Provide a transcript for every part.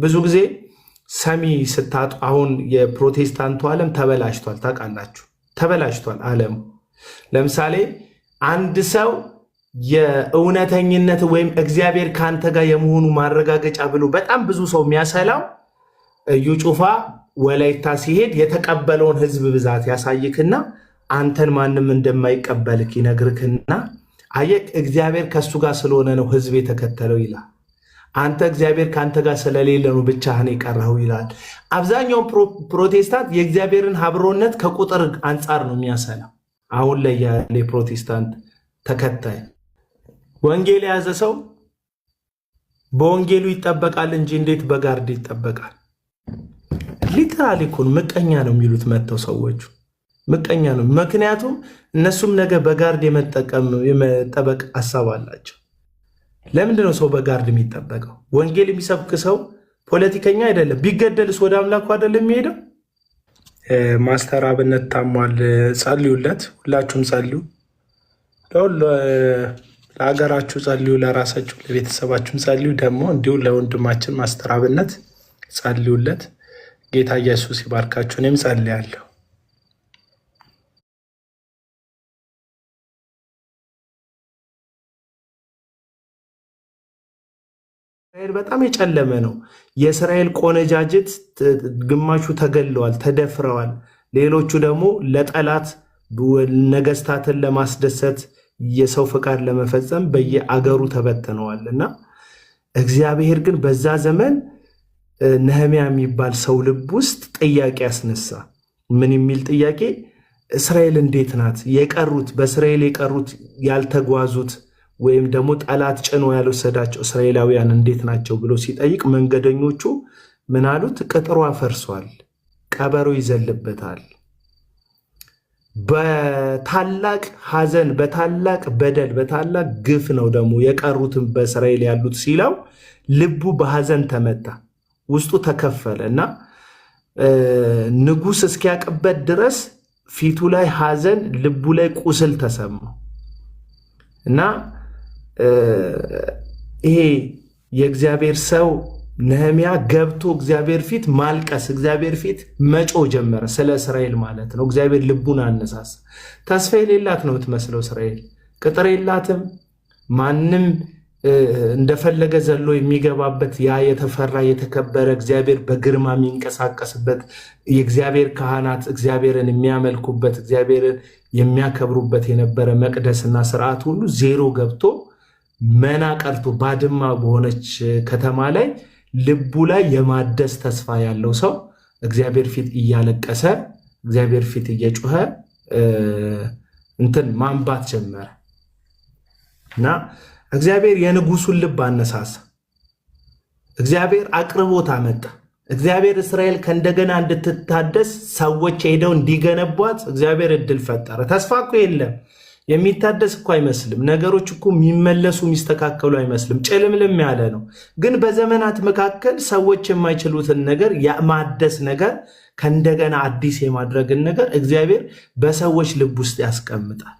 ብዙ ጊዜ ሰሚ ስታጡ አሁን የፕሮቴስታንቱ ዓለም ተበላሽቷል። ታውቃላችሁ፣ ተበላሽቷል ዓለሙ። ለምሳሌ አንድ ሰው የእውነተኝነት ወይም እግዚአብሔር ካንተ ጋር የመሆኑ ማረጋገጫ ብሎ በጣም ብዙ ሰው የሚያሰላው እዩ ጩፋ ወላይታ ሲሄድ የተቀበለውን ህዝብ ብዛት ያሳይክና አንተን ማንም እንደማይቀበልክ ይነግርክና አየክ እግዚአብሔር ከሱ ጋር ስለሆነ ነው ህዝብ የተከተለው ይላል። አንተ እግዚአብሔር ካንተ ጋር ስለሌለ ነው ብቻህን የቀረው ይላል። አብዛኛው ፕሮቴስታንት የእግዚአብሔርን አብሮነት ከቁጥር አንጻር ነው የሚያሰላው። አሁን ላይ ያለ ፕሮቴስታንት ተከታይ ወንጌል የያዘ ሰው በወንጌሉ ይጠበቃል እንጂ እንዴት በጋርድ ይጠበቃል? ሊትራሊ እኮ ምቀኛ ነው የሚሉት መጥተው ሰዎቹ ምቀኛ ነው። ምክንያቱም እነሱም ነገ በጋርድ የመጠበቅ ሀሳብ አላቸው። ለምንድን ነው ሰው በጋርድ የሚጠበቀው? ወንጌል የሚሰብክ ሰው ፖለቲከኛ አይደለም። ቢገደልስ ወደ አምላኩ አይደለም የሚሄደው? ማስተር አብነት ታሟል፣ ጸልዩለት። ሁላችሁም ጸልዩ። ለሀገራችሁ ጸልዩ፣ ለራሳችሁ ለቤተሰባችሁም ጸልዩ። ደግሞ እንዲሁ ለወንድማችን ማስተር አብነት ጸልዩለት። ጌታ ኢየሱስ ይባርካችሁ። እኔም ጸልያለሁ። እስራኤል በጣም የጨለመ ነው። የእስራኤል ቆነጃጅት ግማሹ ተገለዋል፣ ተደፍረዋል። ሌሎቹ ደግሞ ለጠላት ነገስታትን ለማስደሰት የሰው ፈቃድ ለመፈጸም በየአገሩ ተበትነዋል። እና እግዚአብሔር ግን በዛ ዘመን ነህምያ የሚባል ሰው ልብ ውስጥ ጥያቄ ያስነሳ። ምን የሚል ጥያቄ? እስራኤል እንዴት ናት? የቀሩት በእስራኤል የቀሩት ያልተጓዙት ወይም ደግሞ ጠላት ጭኖ ያልወሰዳቸው እስራኤላውያን እንዴት ናቸው ብሎ ሲጠይቅ መንገደኞቹ ምን አሉት? ቅጥሯ ፈርሷል፣ ቀበሮ ይዘልበታል። በታላቅ ሐዘን፣ በታላቅ በደል፣ በታላቅ ግፍ ነው ደግሞ የቀሩትን በእስራኤል ያሉት ሲለው ልቡ በሐዘን ተመታ፣ ውስጡ ተከፈለ እና ንጉሥ እስኪያቅበት ድረስ ፊቱ ላይ ሐዘን፣ ልቡ ላይ ቁስል ተሰማው እና ይሄ የእግዚአብሔር ሰው ነህምያ ገብቶ እግዚአብሔር ፊት ማልቀስ፣ እግዚአብሔር ፊት መጮ ጀመረ። ስለ እስራኤል ማለት ነው። እግዚአብሔር ልቡን አነሳሳ። ተስፋ የሌላት ነው የምትመስለው እስራኤል። ቅጥር የላትም። ማንም እንደፈለገ ዘሎ የሚገባበት ያ የተፈራ የተከበረ እግዚአብሔር በግርማ የሚንቀሳቀስበት የእግዚአብሔር ካህናት እግዚአብሔርን የሚያመልኩበት እግዚአብሔርን የሚያከብሩበት የነበረ መቅደስና ስርዓት ሁሉ ዜሮ ገብቶ መና ቀርቶ ባድማ በሆነች ከተማ ላይ ልቡ ላይ የማደስ ተስፋ ያለው ሰው እግዚአብሔር ፊት እያለቀሰ እግዚአብሔር ፊት እየጮኸ እንትን ማንባት ጀመረ እና እግዚአብሔር የንጉሱን ልብ አነሳሳ። እግዚአብሔር አቅርቦት አመጣ። እግዚአብሔር እስራኤል ከእንደገና እንድትታደስ ሰዎች ሄደው እንዲገነቧት እግዚአብሔር እድል ፈጠረ። ተስፋ እኮ የለም። የሚታደስ እኮ አይመስልም። ነገሮች እኮ የሚመለሱ የሚስተካከሉ አይመስልም። ጭልምልም ያለ ነው። ግን በዘመናት መካከል ሰዎች የማይችሉትን ነገር የማደስ ነገር ከእንደገና አዲስ የማድረግን ነገር እግዚአብሔር በሰዎች ልብ ውስጥ ያስቀምጣል።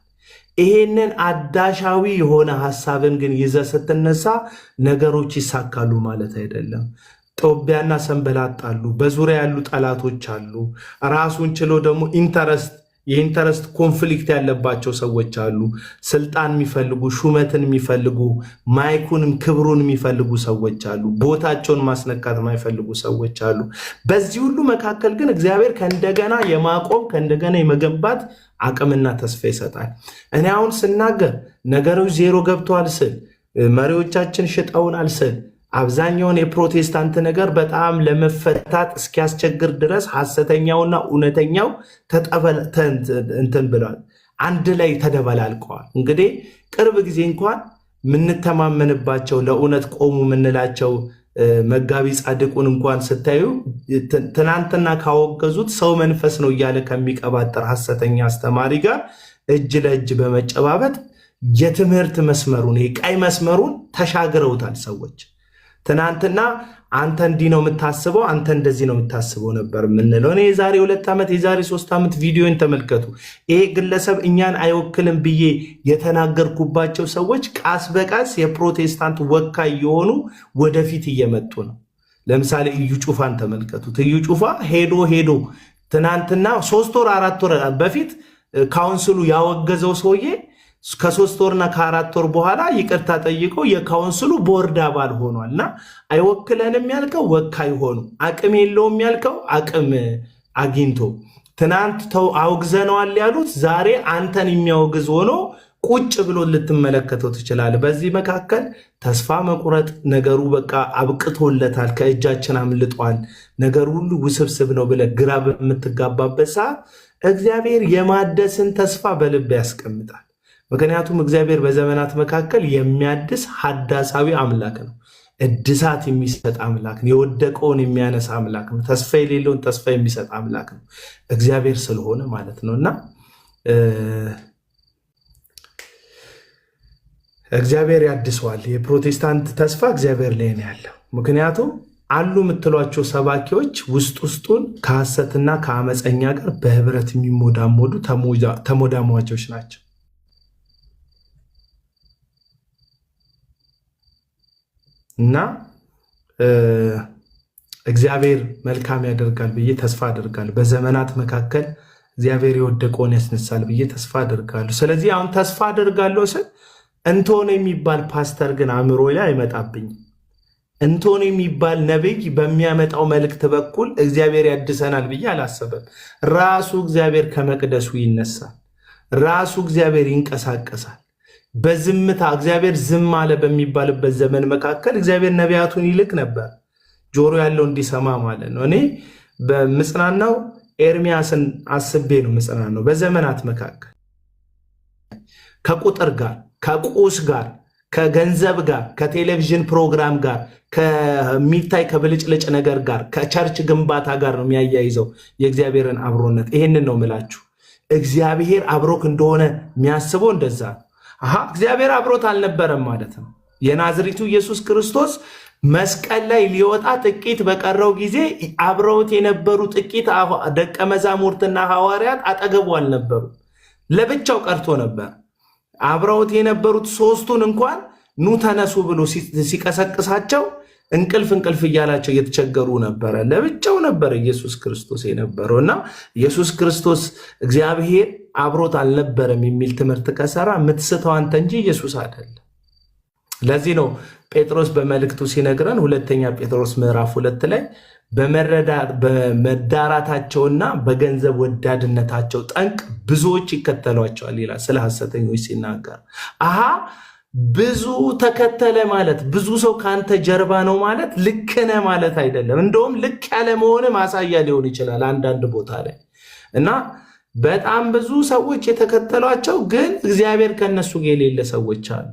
ይሄንን አዳሻዊ የሆነ ሐሳብን ግን ይዘህ ስትነሳ ነገሮች ይሳካሉ ማለት አይደለም። ጦቢያና ሰንበላጥ አሉ። በዙሪያ ያሉ ጠላቶች አሉ። ራሱን ችሎ ደግሞ የኢንተረስት ኮንፍሊክት ያለባቸው ሰዎች አሉ። ስልጣን የሚፈልጉ፣ ሹመትን የሚፈልጉ፣ ማይኩንም ክብሩን የሚፈልጉ ሰዎች አሉ። ቦታቸውን ማስነካት የማይፈልጉ ሰዎች አሉ። በዚህ ሁሉ መካከል ግን እግዚአብሔር ከእንደገና የማቆም ከእንደገና የመገንባት አቅምና ተስፋ ይሰጣል። እኔ አሁን ስናገር ነገሮች ዜሮ ገብተዋል ስል፣ መሪዎቻችን ሽጠውናል ስል፣ አብዛኛውን የፕሮቴስታንት ነገር በጣም ለመፈታት እስኪያስቸግር ድረስ ሐሰተኛውና እውነተኛው እንትን ብለዋል፣ አንድ ላይ ተደበላልቀዋል። እንግዲህ ቅርብ ጊዜ እንኳን የምንተማመንባቸው ለእውነት ቆሙ የምንላቸው መጋቢ ጻድቁን እንኳን ስታዩ ትናንትና ካወገዙት ሰው መንፈስ ነው እያለ ከሚቀባጠር ሐሰተኛ አስተማሪ ጋር እጅ ለእጅ በመጨባበጥ የትምህርት መስመሩን የቀይ መስመሩን ተሻግረውታል ሰዎች። ትናንትና አንተ እንዲህ ነው የምታስበው፣ አንተ እንደዚህ ነው የምታስበው ነበር የምንለው። እኔ የዛሬ 2 ዓመት የዛሬ 3 ዓመት ቪዲዮን ተመልከቱ። ይሄ ግለሰብ እኛን አይወክልም ብዬ የተናገርኩባቸው ሰዎች ቃስ በቃስ የፕሮቴስታንት ወካይ የሆኑ ወደፊት እየመጡ ነው። ለምሳሌ እዩ ጩፋን ተመልከቱት። እዩ ጩፋ ሄዶ ትናንትና 3 ወር 4 ወር በፊት ካውንስሉ ያወገዘው ሰውዬ ከ3 ወርና ከ4 ወር በኋላ ይቅርታ ጠይቆ የካውንስሉ ቦርድ አባል ሆኗልና አይወክለንም ያልከው ወካይ ሆኖ አቅም የለውም ያልከው አቅም አግኝቶ ትናንት አውግዘነዋል ያሉት ዛሬ አንተን የሚያወግዝ ሆኖ ቁጭ ብሎ ልትመለከተው ትችላለህ። በዚህ መካከል ተስፋ መቁረጥ ነገሩ በቃ አብቅቶለታል፣ ከእጃችን አምልጧል፣ ነገር ሁሉ ውስብስብ ነው ብለህ ግራ በምትጋባበት ሰዓት እግዚአብሔር የማደስን ተስፋ በልብ ያስቀምጣል። ምክንያቱም እግዚአብሔር በዘመናት መካከል የሚያድስ ሐዳሳዊ አምላክ ነው። እድሳት የሚሰጥ አምላክ ነው። የወደቀውን የሚያነሳ አምላክ ነው። ተስፋ የሌለውን ተስፋ የሚሰጥ አምላክ ነው እግዚአብሔር ስለሆነ ማለት ነውና እግዚአብሔር ያድሰዋል። የፕሮቴስታንት ተስፋ እግዚአብሔር ላይ ነው ያለው። ምክንያቱም አሉ የምትሏቸው ሰባኪዎች ውስጡን ከሐሰትና ከአመፀኛ ጋር በህብረት የሚሞዳሞዱ ተሞዳሟቾች ናቸው። እና እግዚአብሔር መልካም ያደርጋል ብዬ ተስፋ አደርጋለሁ። በዘመናት መካከል እግዚአብሔር የወደቀውን ያስነሳል ብዬ ተስፋ አደርጋለሁ። ስለዚህ አሁን ተስፋ አደርጋለሁ ስል እንቶን የሚባል ፓስተር ግን አእምሮ ላይ አይመጣብኝም። እንቶን የሚባል ነቢይ በሚያመጣው መልእክት በኩል እግዚአብሔር ያድሰናል ብዬ አላሰበም። ራሱ እግዚአብሔር ከመቅደሱ ይነሳል። ራሱ እግዚአብሔር ይንቀሳቀሳል። በዝምታ እግዚአብሔር ዝም አለ በሚባልበት ዘመን መካከል እግዚአብሔር ነቢያቱን ይልክ ነበር፣ ጆሮ ያለው እንዲሰማ ማለት ነው። እኔ በምጽናናው ኤርሚያስን አስቤ ነው ምጽናናው። በዘመናት መካከል ከቁጥር ጋር ከቁስ ጋር ከገንዘብ ጋር ከቴሌቪዥን ፕሮግራም ጋር ከሚታይ ከብልጭልጭ ነገር ጋር ከቸርች ግንባታ ጋር ነው የሚያያይዘው የእግዚአብሔርን አብሮነት። ይሄንን ነው ምላችሁ። እግዚአብሔር አብሮክ እንደሆነ የሚያስበው እንደዛ እግዚአብሔር አብሮት አልነበረም ማለት ነው። የናዝሬቱ ኢየሱስ ክርስቶስ መስቀል ላይ ሊወጣ ጥቂት በቀረው ጊዜ አብረውት የነበሩ ጥቂት ደቀ መዛሙርትና ሐዋርያት አጠገቡ አልነበሩ፣ ለብቻው ቀርቶ ነበር። አብረውት የነበሩት ሶስቱን እንኳን ኑ ተነሱ ብሎ ሲቀሰቅሳቸው እንቅልፍ እያላቸው እየተቸገሩ ነበረ። ለብቻው ነበር ኢየሱስ ክርስቶስ የነበረው እና ኢየሱስ ክርስቶስ እግዚአብሔር አብሮት አልነበረም የሚል ትምህርት ከሰራ የምትስተው አንተ እንጂ ኢየሱስ አይደለም። ለዚህ ነው ጴጥሮስ በመልእክቱ ሲነግረን ሁለተኛ ጴጥሮስ ምዕራፍ 2 ላይ በመዳራታቸውና በገንዘብ ወዳድነታቸው ጠንቅ ብዙዎች ይከተሏቸዋል ይላል። ስለ ሐሰተኞች ሲናገር ብዙ ተከተለ ማለት ብዙ ሰው ከአንተ ጀርባ ነው ማለት ልክ ነህ ማለት አይደለም። እንደውም ልክ ያለ መሆን ማሳያ ሊሆን ይችላል አንዳንድ ቦታ ላይ እና በጣም ብዙ ሰዎች የተከተሏቸው ግን እግዚአብሔር ከነሱ ጋር የሌለ ሰዎች አሉ።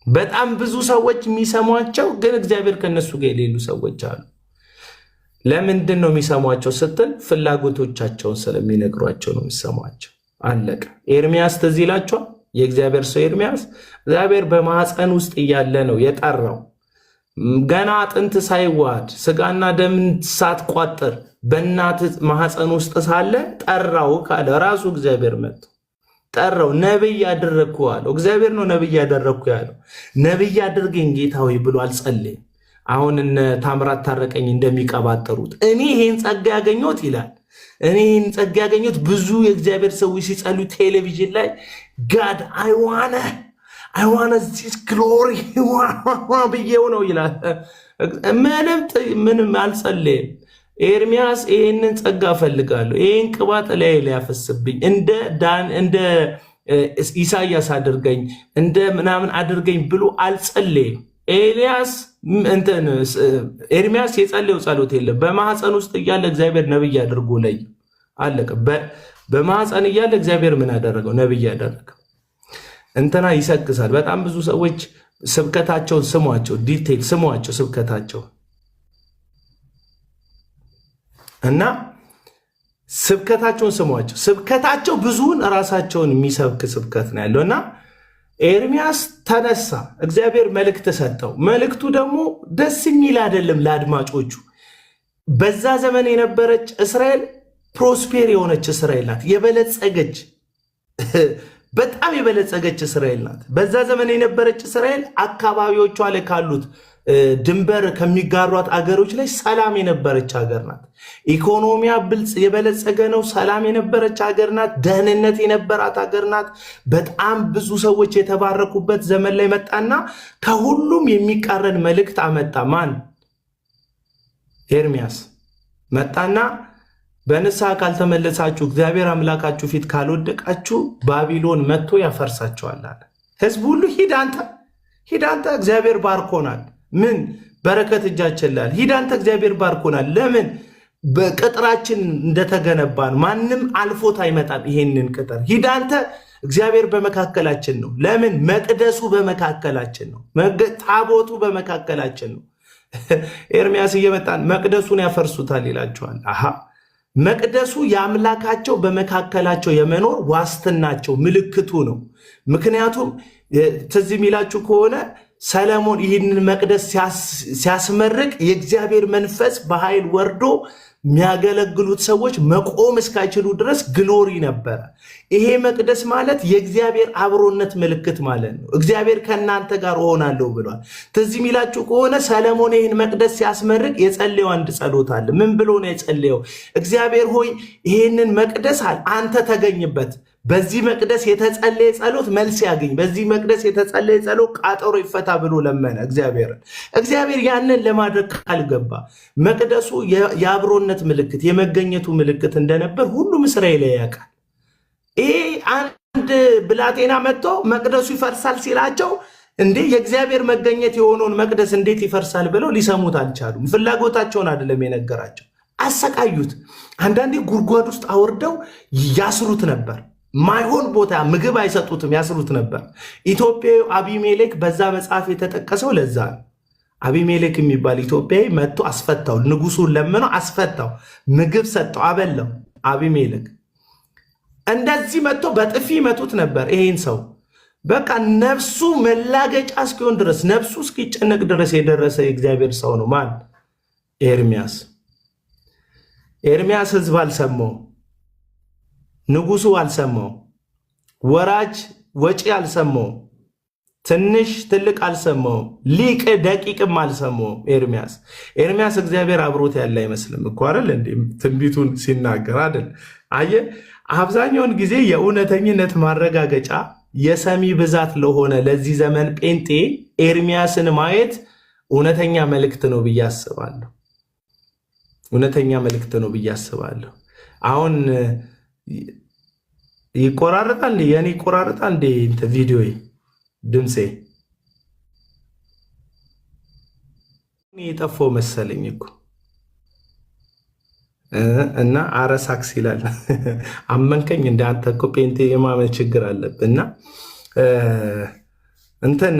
በጣም ብዙ ሰዎች የሚሰሟቸው ግን እግዚአብሔር ከነሱ ጋር የሌሉ ሰዎች አሉ። ለምንድን ነው የሚሰሟቸው ስትል ፍላጎቶቻቸውን ስለሚነግሯቸው ነው የሚሰሟቸው። አለቀ። ኤርሚያስ ትዝ ይላችኋል። የእግዚአብሔር ሰው ኤርሚያስ እግዚአብሔር በማህፀን ውስጥ እያለ ነው የጠራው። ገና አጥንት ሳይዋሃድ ስጋና ደም ሳትቋጥር በእናት ማህፀን ውስጥ ሳለ ጠራው ካለ ራሱ እግዚአብሔር መጥቶ ጠራው። ነብይ አደረግኩ አለው። እግዚአብሔር ነው ነብይ አደረግኩ ያለው። ነብይ አድርገኝ ጌታ ሆይ ብሎ አልጸለየም። አሁን እነ ታምራት ታረቀኝ እንደሚቀባጠሩት እኔ ይሄን ጸጋ ያገኘሁት ይላል። እኔ ይሄን ጸጋ ያገኘሁት ብዙ የእግዚአብሔር ሰዎች ሲጸልዩ ቴሌቪዥን ላይ ጋድ አይ ዋና ዚስ ግሎሪ ብዬው ነው ይላል። ምንም አልጸለየም። ኤርሚያስ ይሄንን ጸጋ ፈልጋለሁ፣ ይሄን ቅባት ላይ ያፈስብኝ፣ እንደ ኢሳያስ አድርገኝ፣ እንደ ምናምን አድርገኝ ብሎ አልጸለየም። ኤርሚያስ የጸለየው ጸሎት የለም። በማህፀን ውስጥ እያለ እግዚአብሔር ነብይ አድርጎ ላይ አለቀ። በማህፀን እያለ እግዚአብሔር ምን አደረገው? ነብይ አደረገው። እንትና ይሰክሳል። በጣም ብዙ ሰዎች ስብከታቸውን ስሟቸው፣ ዲቴል ስሟቸው ስብከታቸው እና ስብከታቸውን ስሟቸው። ስብከታቸው ብዙውን ራሳቸውን የሚሰብክ ስብከት ነው ያለው እና ኤርሚያስ ተነሳ። እግዚአብሔር መልእክት ሰጠው። መልእክቱ ደግሞ ደስ የሚል አይደለም ለአድማጮቹ። በዛ ዘመን የነበረች እስራኤል ፕሮስፔር የሆነች እስራኤል ናት። የበለጸገች በጣም የበለጸገች እስራኤል ናት። በዛ ዘመን የነበረች እስራኤል አካባቢዎቿ ላይ ካሉት ድንበር ከሚጋሯት አገሮች ላይ ሰላም የነበረች ሀገር ናት። ኢኮኖሚያ ብልጽ የበለጸገ ነው። ሰላም የነበረች ሀገር ናት። ደህንነት የነበራት ሀገር ናት። በጣም ብዙ ሰዎች የተባረኩበት ዘመን ላይ መጣና ከሁሉም የሚቃረን መልእክት አመጣ። ማን? ኤርሚያስ መጣና በንስሐ ካልተመለሳችሁ እግዚአብሔር አምላካችሁ ፊት ካልወደቃችሁ ባቢሎን መጥቶ ያፈርሳችኋል አለ። ህዝብ ሁሉ ሂድ አንተ እግዚአብሔር ባርኮናል። ምን በረከት እጃችን ላይ ሂድ አንተ እግዚአብሔር ባርኮናል። ለምን? በቅጥራችን እንደተገነባን ማንም አልፎት አይመጣም። ይሄንን ቅጥር ሂድ አንተ እግዚአብሔር በመካከላችን ነው። ለምን? መቅደሱ በመካከላችን ነው። ታቦቱ በመካከላችን ነው። ኤርሚያስ እየመጣን መቅደሱን ያፈርሱታል ይላቸዋል። አሃ መቅደሱ የአምላካቸው በመካከላቸው የመኖር ዋስትናቸው ምልክቱ ነው። ምክንያቱም ትዝ የሚላችሁ ከሆነ ሰለሞን ይህንን መቅደስ ሲያስመርቅ የእግዚአብሔር መንፈስ በኃይል ወርዶ የሚያገለግሉት ሰዎች መቆም እስካይችሉ ድረስ ግሎሪ ነበረ። ይሄ መቅደስ ማለት የእግዚአብሔር አብሮነት ምልክት ማለት ነው። እግዚአብሔር ከእናንተ ጋር እሆናለሁ ብሏል። ትዝ የሚላችሁ ከሆነ ሰለሞን ይህን መቅደስ ሲያስመርቅ የጸለየው አንድ ጸሎት አለ። ምን ብሎ ነው የጸለየው? እግዚአብሔር ሆይ ይህንን መቅደስ አንተ ተገኝበት። በዚህ መቅደስ የተጸለየ ጸሎት መልስ ያገኝ። በዚህ መቅደስ የተጸለየ ጸሎት ቃጠሮ ይፈታ ብሎ ለመነ እግዚአብሔርን። እግዚአብሔር ያንን ለማድረግ ቃል ገባ። መቅደሱ የአብሮነት ምልክት፣ የመገኘቱ ምልክት እንደነበር ሁሉም እስራኤል ያውቃል። ይሄ አንድ ብላቴና መጥቶ መቅደሱ ይፈርሳል ሲላቸው እንዴ የእግዚአብሔር መገኘት የሆነውን መቅደስ እንዴት ይፈርሳል ብለው ሊሰሙት አልቻሉም። ፍላጎታቸውን አይደለም የነገራቸው፣ አሰቃዩት። አንዳንዴ ጉድጓድ ውስጥ አወርደው ያስሩት ነበር። ማይሆን ቦታ ምግብ አይሰጡትም፣ ያስሩት ነበር። ኢትዮጵያዊ አቢሜሌክ በዛ መጽሐፍ የተጠቀሰው ለዛ ነው። አቢሜሌክ የሚባል ኢትዮጵያዊ መጥቶ አስፈታው። ንጉሱን ለምነው አስፈታው፣ ምግብ ሰጠው፣ አበላው። አቢሜሌክ እንደዚህ መጥቶ በጥፊ መቱት ነበር ይሄን ሰው። በቃ ነፍሱ መላገጫ እስኪሆን ድረስ ነፍሱ እስኪጨነቅ ድረስ የደረሰ የእግዚአብሔር ሰው ነው። ማን? ኤርሚያስ። ኤርሚያስ ህዝብ አልሰማው፣ ንጉሱ አልሰማው፣ ወራጅ ወጪ አልሰማው፣ ትንሽ ትልቅ አልሰማው፣ ሊቅ ደቂቅም አልሰማው። ኤርሚያስ እግዚአብሔር አብሮት ያለ አይመስልም እኮ አይደል እንዴ? ትንቢቱን ሲናገር አይደል? አየ አብዛኛውን ጊዜ የእውነተኝነት ማረጋገጫ የሰሚ ብዛት ለሆነ ለዚህ ዘመን ጴንጤ ኤርሚያስን ማየት እውነተኛ መልእክት ነው ብዬ አስባለሁ። እውነተኛ መልእክት ነው ብዬ አስባለሁ። አሁን ይቆራረጣል፣ የኔ ይቆራረጣል እንዴ? ቪዲዮ ድምጼ የጠፋው መሰለኝ እኮ እና አረሳክስ ይላል። አመንከኝ እንደ አንተ እኮ ጴንጤ የማመን ችግር አለብህ። እና እንትን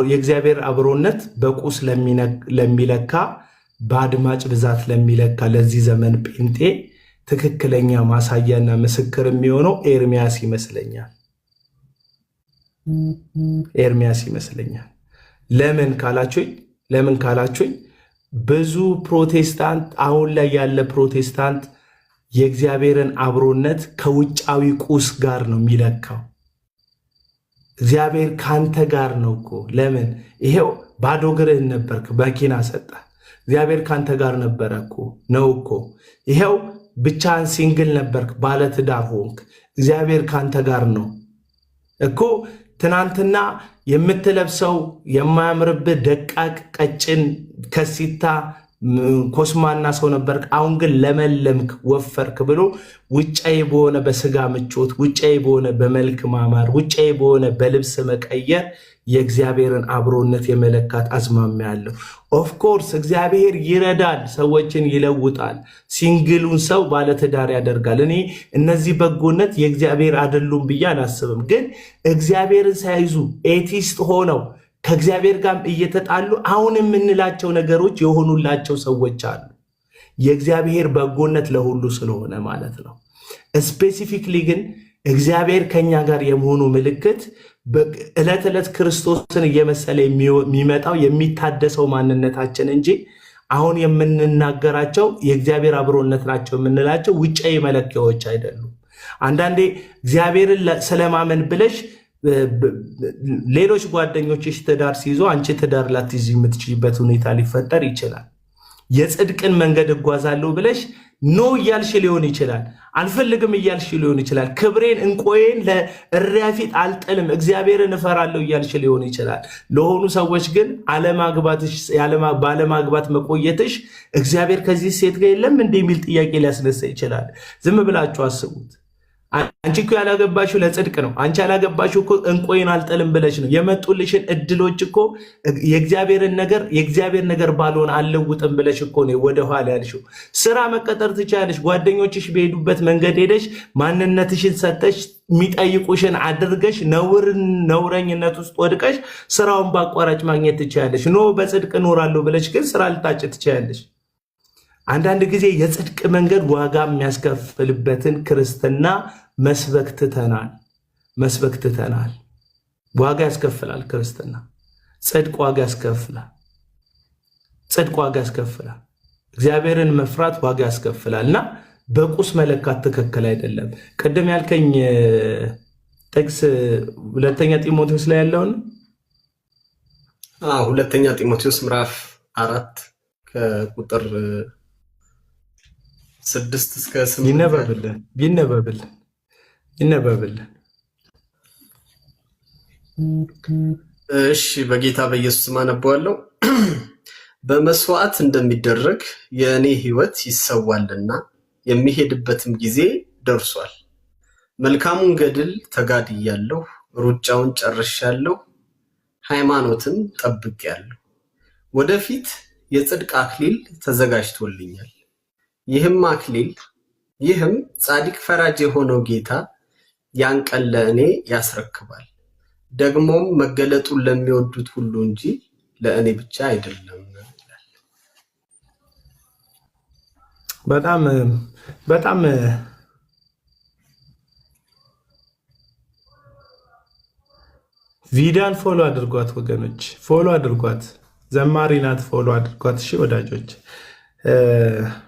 የእግዚአብሔር አብሮነት በቁስ ለሚለካ በአድማጭ ብዛት ለሚለካ ለዚህ ዘመን ጴንጤ ትክክለኛ ማሳያና ምስክር የሚሆነው ኤርሚያስ ይመስለኛል። ለምን ካላችሁኝ ብዙ ፕሮቴስታንት አሁን ላይ ያለ ፕሮቴስታንት የእግዚአብሔርን አብሮነት ከውጫዊ ቁስ ጋር ነው የሚለካው። እግዚአብሔር ካንተ ጋር ነው እኮ። ለምን? ይሄው ባዶ እግርህን ነበርክ፣ መኪና ሰጠ። እግዚአብሔር ካንተ ጋር ነበረ እኮ ነው እኮ። ይሄው ብቻህን ሲንግል ነበርክ፣ ባለትዳር ሆንክ። እግዚአብሔር ካንተ ጋር ነው እኮ። ትናንትና የምትለብሰው የማያምርብህ ደቃቅ ቀጭን ከሲታ ኮስማና ሰው ነበርክ። አሁን ግን ለመለምክ፣ ወፈርክ ብሎ ውጫዊ በሆነ በስጋ ምቾት፣ ውጫዊ በሆነ በመልክ ማማር፣ ውጫዊ በሆነ በልብስ መቀየር የእግዚአብሔርን አብሮነት የመለካት አዝማሚያ አለው። ኦፍኮርስ እግዚአብሔር ይረዳል፣ ሰዎችን ይለውጣል፣ ሲንግሉን ሰው ባለትዳር ያደርጋል። እኔ እነዚህ በጎነት የእግዚአብሔር አይደሉም ብዬ አላስብም። ግን እግዚአብሔርን ሳይዙ ኤቲስት ሆነው ከእግዚአብሔር ጋር እየተጣሉ አሁን የምንላቸው ነገሮች የሆኑላቸው ሰዎች አሉ። የእግዚአብሔር በጎነት ለሁሉ ስለሆነ ማለት ነው። ስፔሲፊክሊ ግን እግዚአብሔር ከኛ ጋር የመሆኑ ምልክት ዕለት ዕለት ክርስቶስን እየመሰለ የሚመጣው የሚታደሰው ማንነታችን እንጂ አሁን የምንናገራቸው የእግዚአብሔር አብሮነት ናቸው የምንላቸው ውጫዊ መለኪያዎች አይደሉም። አንዳንዴ እግዚአብሔርን ስለማመን ብለሽ ሌሎች ጓደኞችሽ ትዳር ሲይዙ አንቺ ትዳር ላትይዢ የምትችይበት ሁኔታ ሊፈጠር ይችላል። የጽድቅን መንገድ እጓዛለሁ ብለሽ ኖ እያልሽ ሊሆን ይችላል። አልፈልግም እያልሽ ሊሆን ይችላል። ክብሬን እንቆዬን ለእሪያ ፊት አልጥልም እግዚአብሔርን እፈራለሁ እያልሽ ሊሆን ይችላል። ለሆኑ ሰዎች ግን ባለማግባት መቆየትሽ እግዚአብሔር ከዚህ ሴት ጋር የለም እንደ የሚል ጥያቄ ሊያስነሳ ይችላል። ዝም ብላችሁ አስቡት። አንቺ እኮ ያላገባሽው ለጽድቅ ነው። አንቺ ያላገባሽው እኮ እንቆይን አልጥልም ብለሽ ነው። የመጡልሽን እድሎች እኮ የእግዚአብሔር ነገር ባልሆነ አልለውጥም ብለሽ እኮ ነው ወደኋላ ያልሽው። ስራ መቀጠር ትችያለሽ። ጓደኞችሽ በሄዱበት መንገድ ሄደሽ ማንነትሽን ሰጠሽ የሚጠይቁሽን አድርገሽ ነውረኝነት ውስጥ ወድቀሽ ስራውን በአቋራጭ ማግኘት ትችያለሽ። ኖ በጽድቅ እኖራለሁ ብለሽ ግን ስራ ልታጭ ትችያለሽ። አንዳንድ ጊዜ የጽድቅ መንገድ ዋጋ የሚያስከፍልበትን ክርስትና መስበክ ትተናል። ዋጋ ያስከፍላል። ክርስትና ጽድቅ ዋጋ ያስከፍላል። እግዚአብሔርን መፍራት ዋጋ ያስከፍላል እና በቁስ መለካት ትክክል አይደለም። ቅድም ያልከኝ ጥቅስ ሁለተኛ ጢሞቴዎስ ላይ ያለውን ሁለተኛ ጢሞቴዎስ ምዕራፍ 4 ከቁጥር 6 እስከ 8 ይነበብልን። እሺ፣ በጌታ በኢየሱስ ስም አነበዋለሁ። በመስዋዕት እንደሚደረግ የእኔ ሕይወት ይሰዋልና የሚሄድበትም ጊዜ ደርሷል። መልካሙን ገድል ተጋድያለሁ፣ ሩጫውን ጨርሻለሁ፣ ሃይማኖትን ጠብቄያለሁ። ወደፊት የጽድቅ አክሊል ተዘጋጅቶልኛል። ይህም ጻድቅ ፈራጅ የሆነው ጌታ ያን ቀን ለእኔ ያስረክባል። ደግሞም መገለጡን ለሚወዱት ሁሉ እንጂ ለእኔ ብቻ አይደለም ይላል። በጣም ቪዲዮን ፎሎ አድርጓት ወገኖች፣ ፎሎ አድርጓት። ዘማሪ ናት፣ ፎሎ አድርጓት። እሺ ወዳጆች፣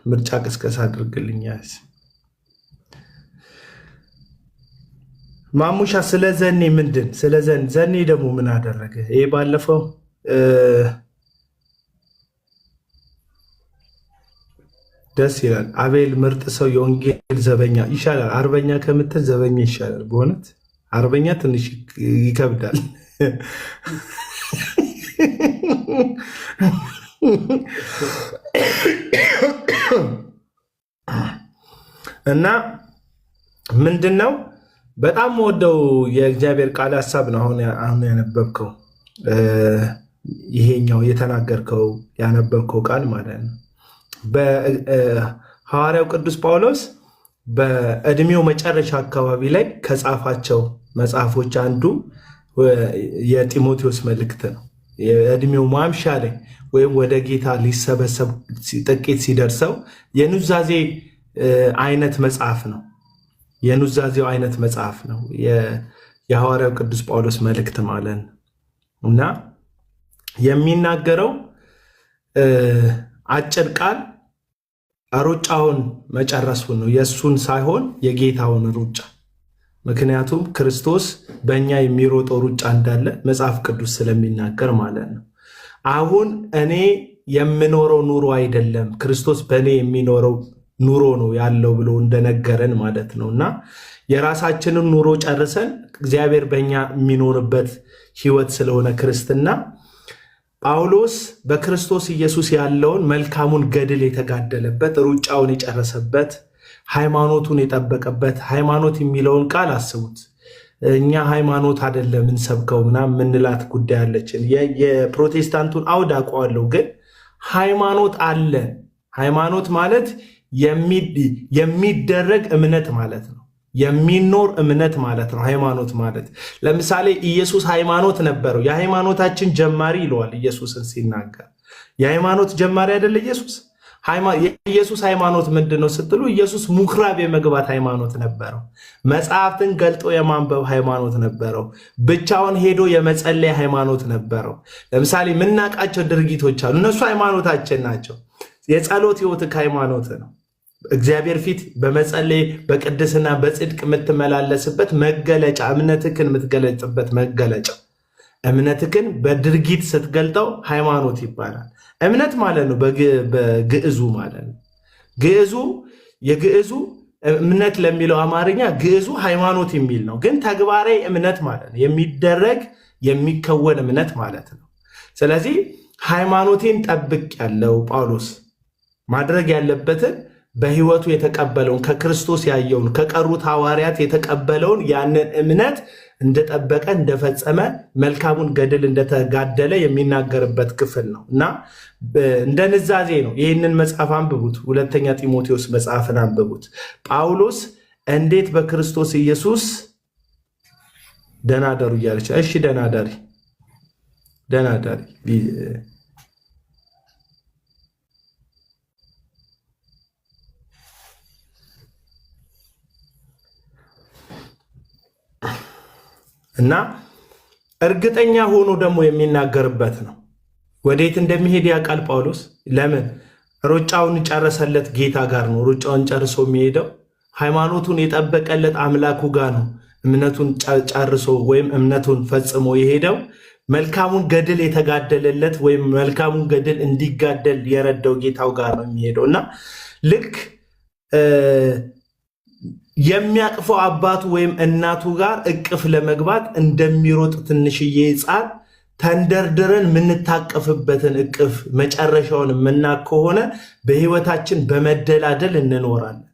ምርጫ ቅስቀሳ አድርግልኝ። ማሙሻ ስለ ዘኔ ምንድን ስለ ዘኔ ደግሞ ምን አደረገ? ይሄ ባለፈው ደስ ይላል። አቤል ምርጥ ሰው፣ የወንጌል ዘበኛ ይሻላል። አርበኛ ከምትል ዘበኛ ይሻላል። በእውነት አርበኛ ትንሽ ይከብዳል። እና ምንድነው በጣም ወደው የእግዚአብሔር ቃል ሐሳብ ነው አሁን ያነበብከው። ይሄኛው የተናገርከው ያነበብከው ቃል ማለት ነው። በሐዋርያው ቅዱስ ጳውሎስ በእድሜው መጨረሻ አካባቢ ላይ ከጻፋቸው መጽሐፎች አንዱ የጢሞቴዎስ መልእክት ነው። የእድሜው ማምሻ ላይ ወይም ወደ ጌታ ሊሰበሰብ ጥቂት ሲደርሰው የኑዛዜ አይነት መጽሐፍ ነው። የኑዛዜው አይነት መጽሐፍ ነው የሐዋርያው ቅዱስ ጳውሎስ መልእክት ማለት ነው። እና የሚናገረው አጭር ቃል ሩጫውን መጨረሱን ነው፣ የእሱን ሳይሆን የጌታውን ሩጫ። ምክንያቱም ክርስቶስ በእኛ የሚሮጠው ሩጫ እንዳለ መጽሐፍ ቅዱስ ስለሚናገር ማለት ነው። አሁን እኔ የምኖረው ኑሮ አይደለም፣ ክርስቶስ በእኔ የሚኖረው ኑሮ ነው ያለው ብሎ እንደነገረን ማለት ነው። እና የራሳችንን ኑሮ ጨርሰን እግዚአብሔር በእኛ የሚኖርበት ህይወት ስለሆነ ክርስትና ጳውሎስ በክርስቶስ ኢየሱስ ያለውን መልካሙን ገድል የተጋደለበት፣ ሩጫውን የጨረሰበት፣ ሃይማኖቱን የጠበቀበት። ሃይማኖት የሚለውን ቃል አስቡት። እኛ ሃይማኖት አይደለም እንሰብከው ምናምን ምንላት ጉዳይ አለችን። የፕሮቴስታንቱን አውድ አውቀዋለሁ፣ ግን ሃይማኖት አለ። ሃይማኖት ማለት የሚደረግ እምነት ማለት ነው። የሚኖር እምነት ማለት ነው ሃይማኖት ማለት። ለምሳሌ ኢየሱስ ሃይማኖት ነበረው። የሃይማኖታችን ጀማሪ ይለዋል ኢየሱስን ሲናገር። የሃይማኖት ጀማሪ አይደለ ኢየሱስ? የኢየሱስ ሃይማኖት ምንድን ነው ስትሉ፣ ኢየሱስ ምኩራብ የመግባት ሃይማኖት ነበረው። መጽሐፍትን ገልጦ የማንበብ ሃይማኖት ነበረው። ብቻውን ሄዶ የመጸለይ ሃይማኖት ነበረው። ለምሳሌ የምናውቃቸው ድርጊቶች አሉ፣ እነሱ ሃይማኖታችን ናቸው። የጸሎት ህይወት ሃይማኖት ነው። እግዚአብሔር ፊት በመጸለይ በቅድስና በጽድቅ የምትመላለስበት መገለጫ፣ እምነትህን የምትገለጽበት መገለጫ። እምነትህን በድርጊት ስትገልጠው ሃይማኖት ይባላል። እምነት ማለት ነው በግዕዙ ማለት ነው። የግዕዙ እምነት ለሚለው አማርኛ ግዕዙ ሃይማኖት የሚል ነው። ግን ተግባራዊ እምነት ማለት ነው፣ የሚደረግ የሚከወን እምነት ማለት ነው። ስለዚህ ሃይማኖቴን ጠብቅ ያለው ጳውሎስ ማድረግ ያለበትን በህይወቱ የተቀበለውን ከክርስቶስ ያየውን ከቀሩት ሐዋርያት የተቀበለውን ያንን እምነት እንደጠበቀ እንደፈጸመ መልካሙን ገድል እንደተጋደለ የሚናገርበት ክፍል ነው እና እንደ ንዛዜ ነው። ይህንን መጽሐፍ አንብቡት። ሁለተኛ ጢሞቴዎስ መጽሐፍን አንብቡት። ጳውሎስ እንዴት በክርስቶስ ኢየሱስ ደናደሩ እያለች እሺ፣ ደናዳሪ እና እርግጠኛ ሆኖ ደግሞ የሚናገርበት ነው። ወዴት እንደሚሄድ ያውቃል ጳውሎስ። ለምን? ሩጫውን ጨረሰለት ጌታ ጋር ነው። ሩጫውን ጨርሶ የሚሄደው ሃይማኖቱን የጠበቀለት አምላኩ ጋር ነው። እምነቱን ጨርሶ ወይም እምነቱን ፈጽሞ የሄደው መልካሙን ገድል የተጋደለለት ወይም መልካሙን ገድል እንዲጋደል የረዳው ጌታው ጋር ነው የሚሄደው እና ልክ የሚያቅፈው አባቱ ወይም እናቱ ጋር እቅፍ ለመግባት እንደሚሮጥ ትንሽዬ ሕፃን ተንደርድረን የምንታቀፍበትን እቅፍ መጨረሻውን የምናውቅ ከሆነ በህይወታችን በመደላደል እንኖራለን።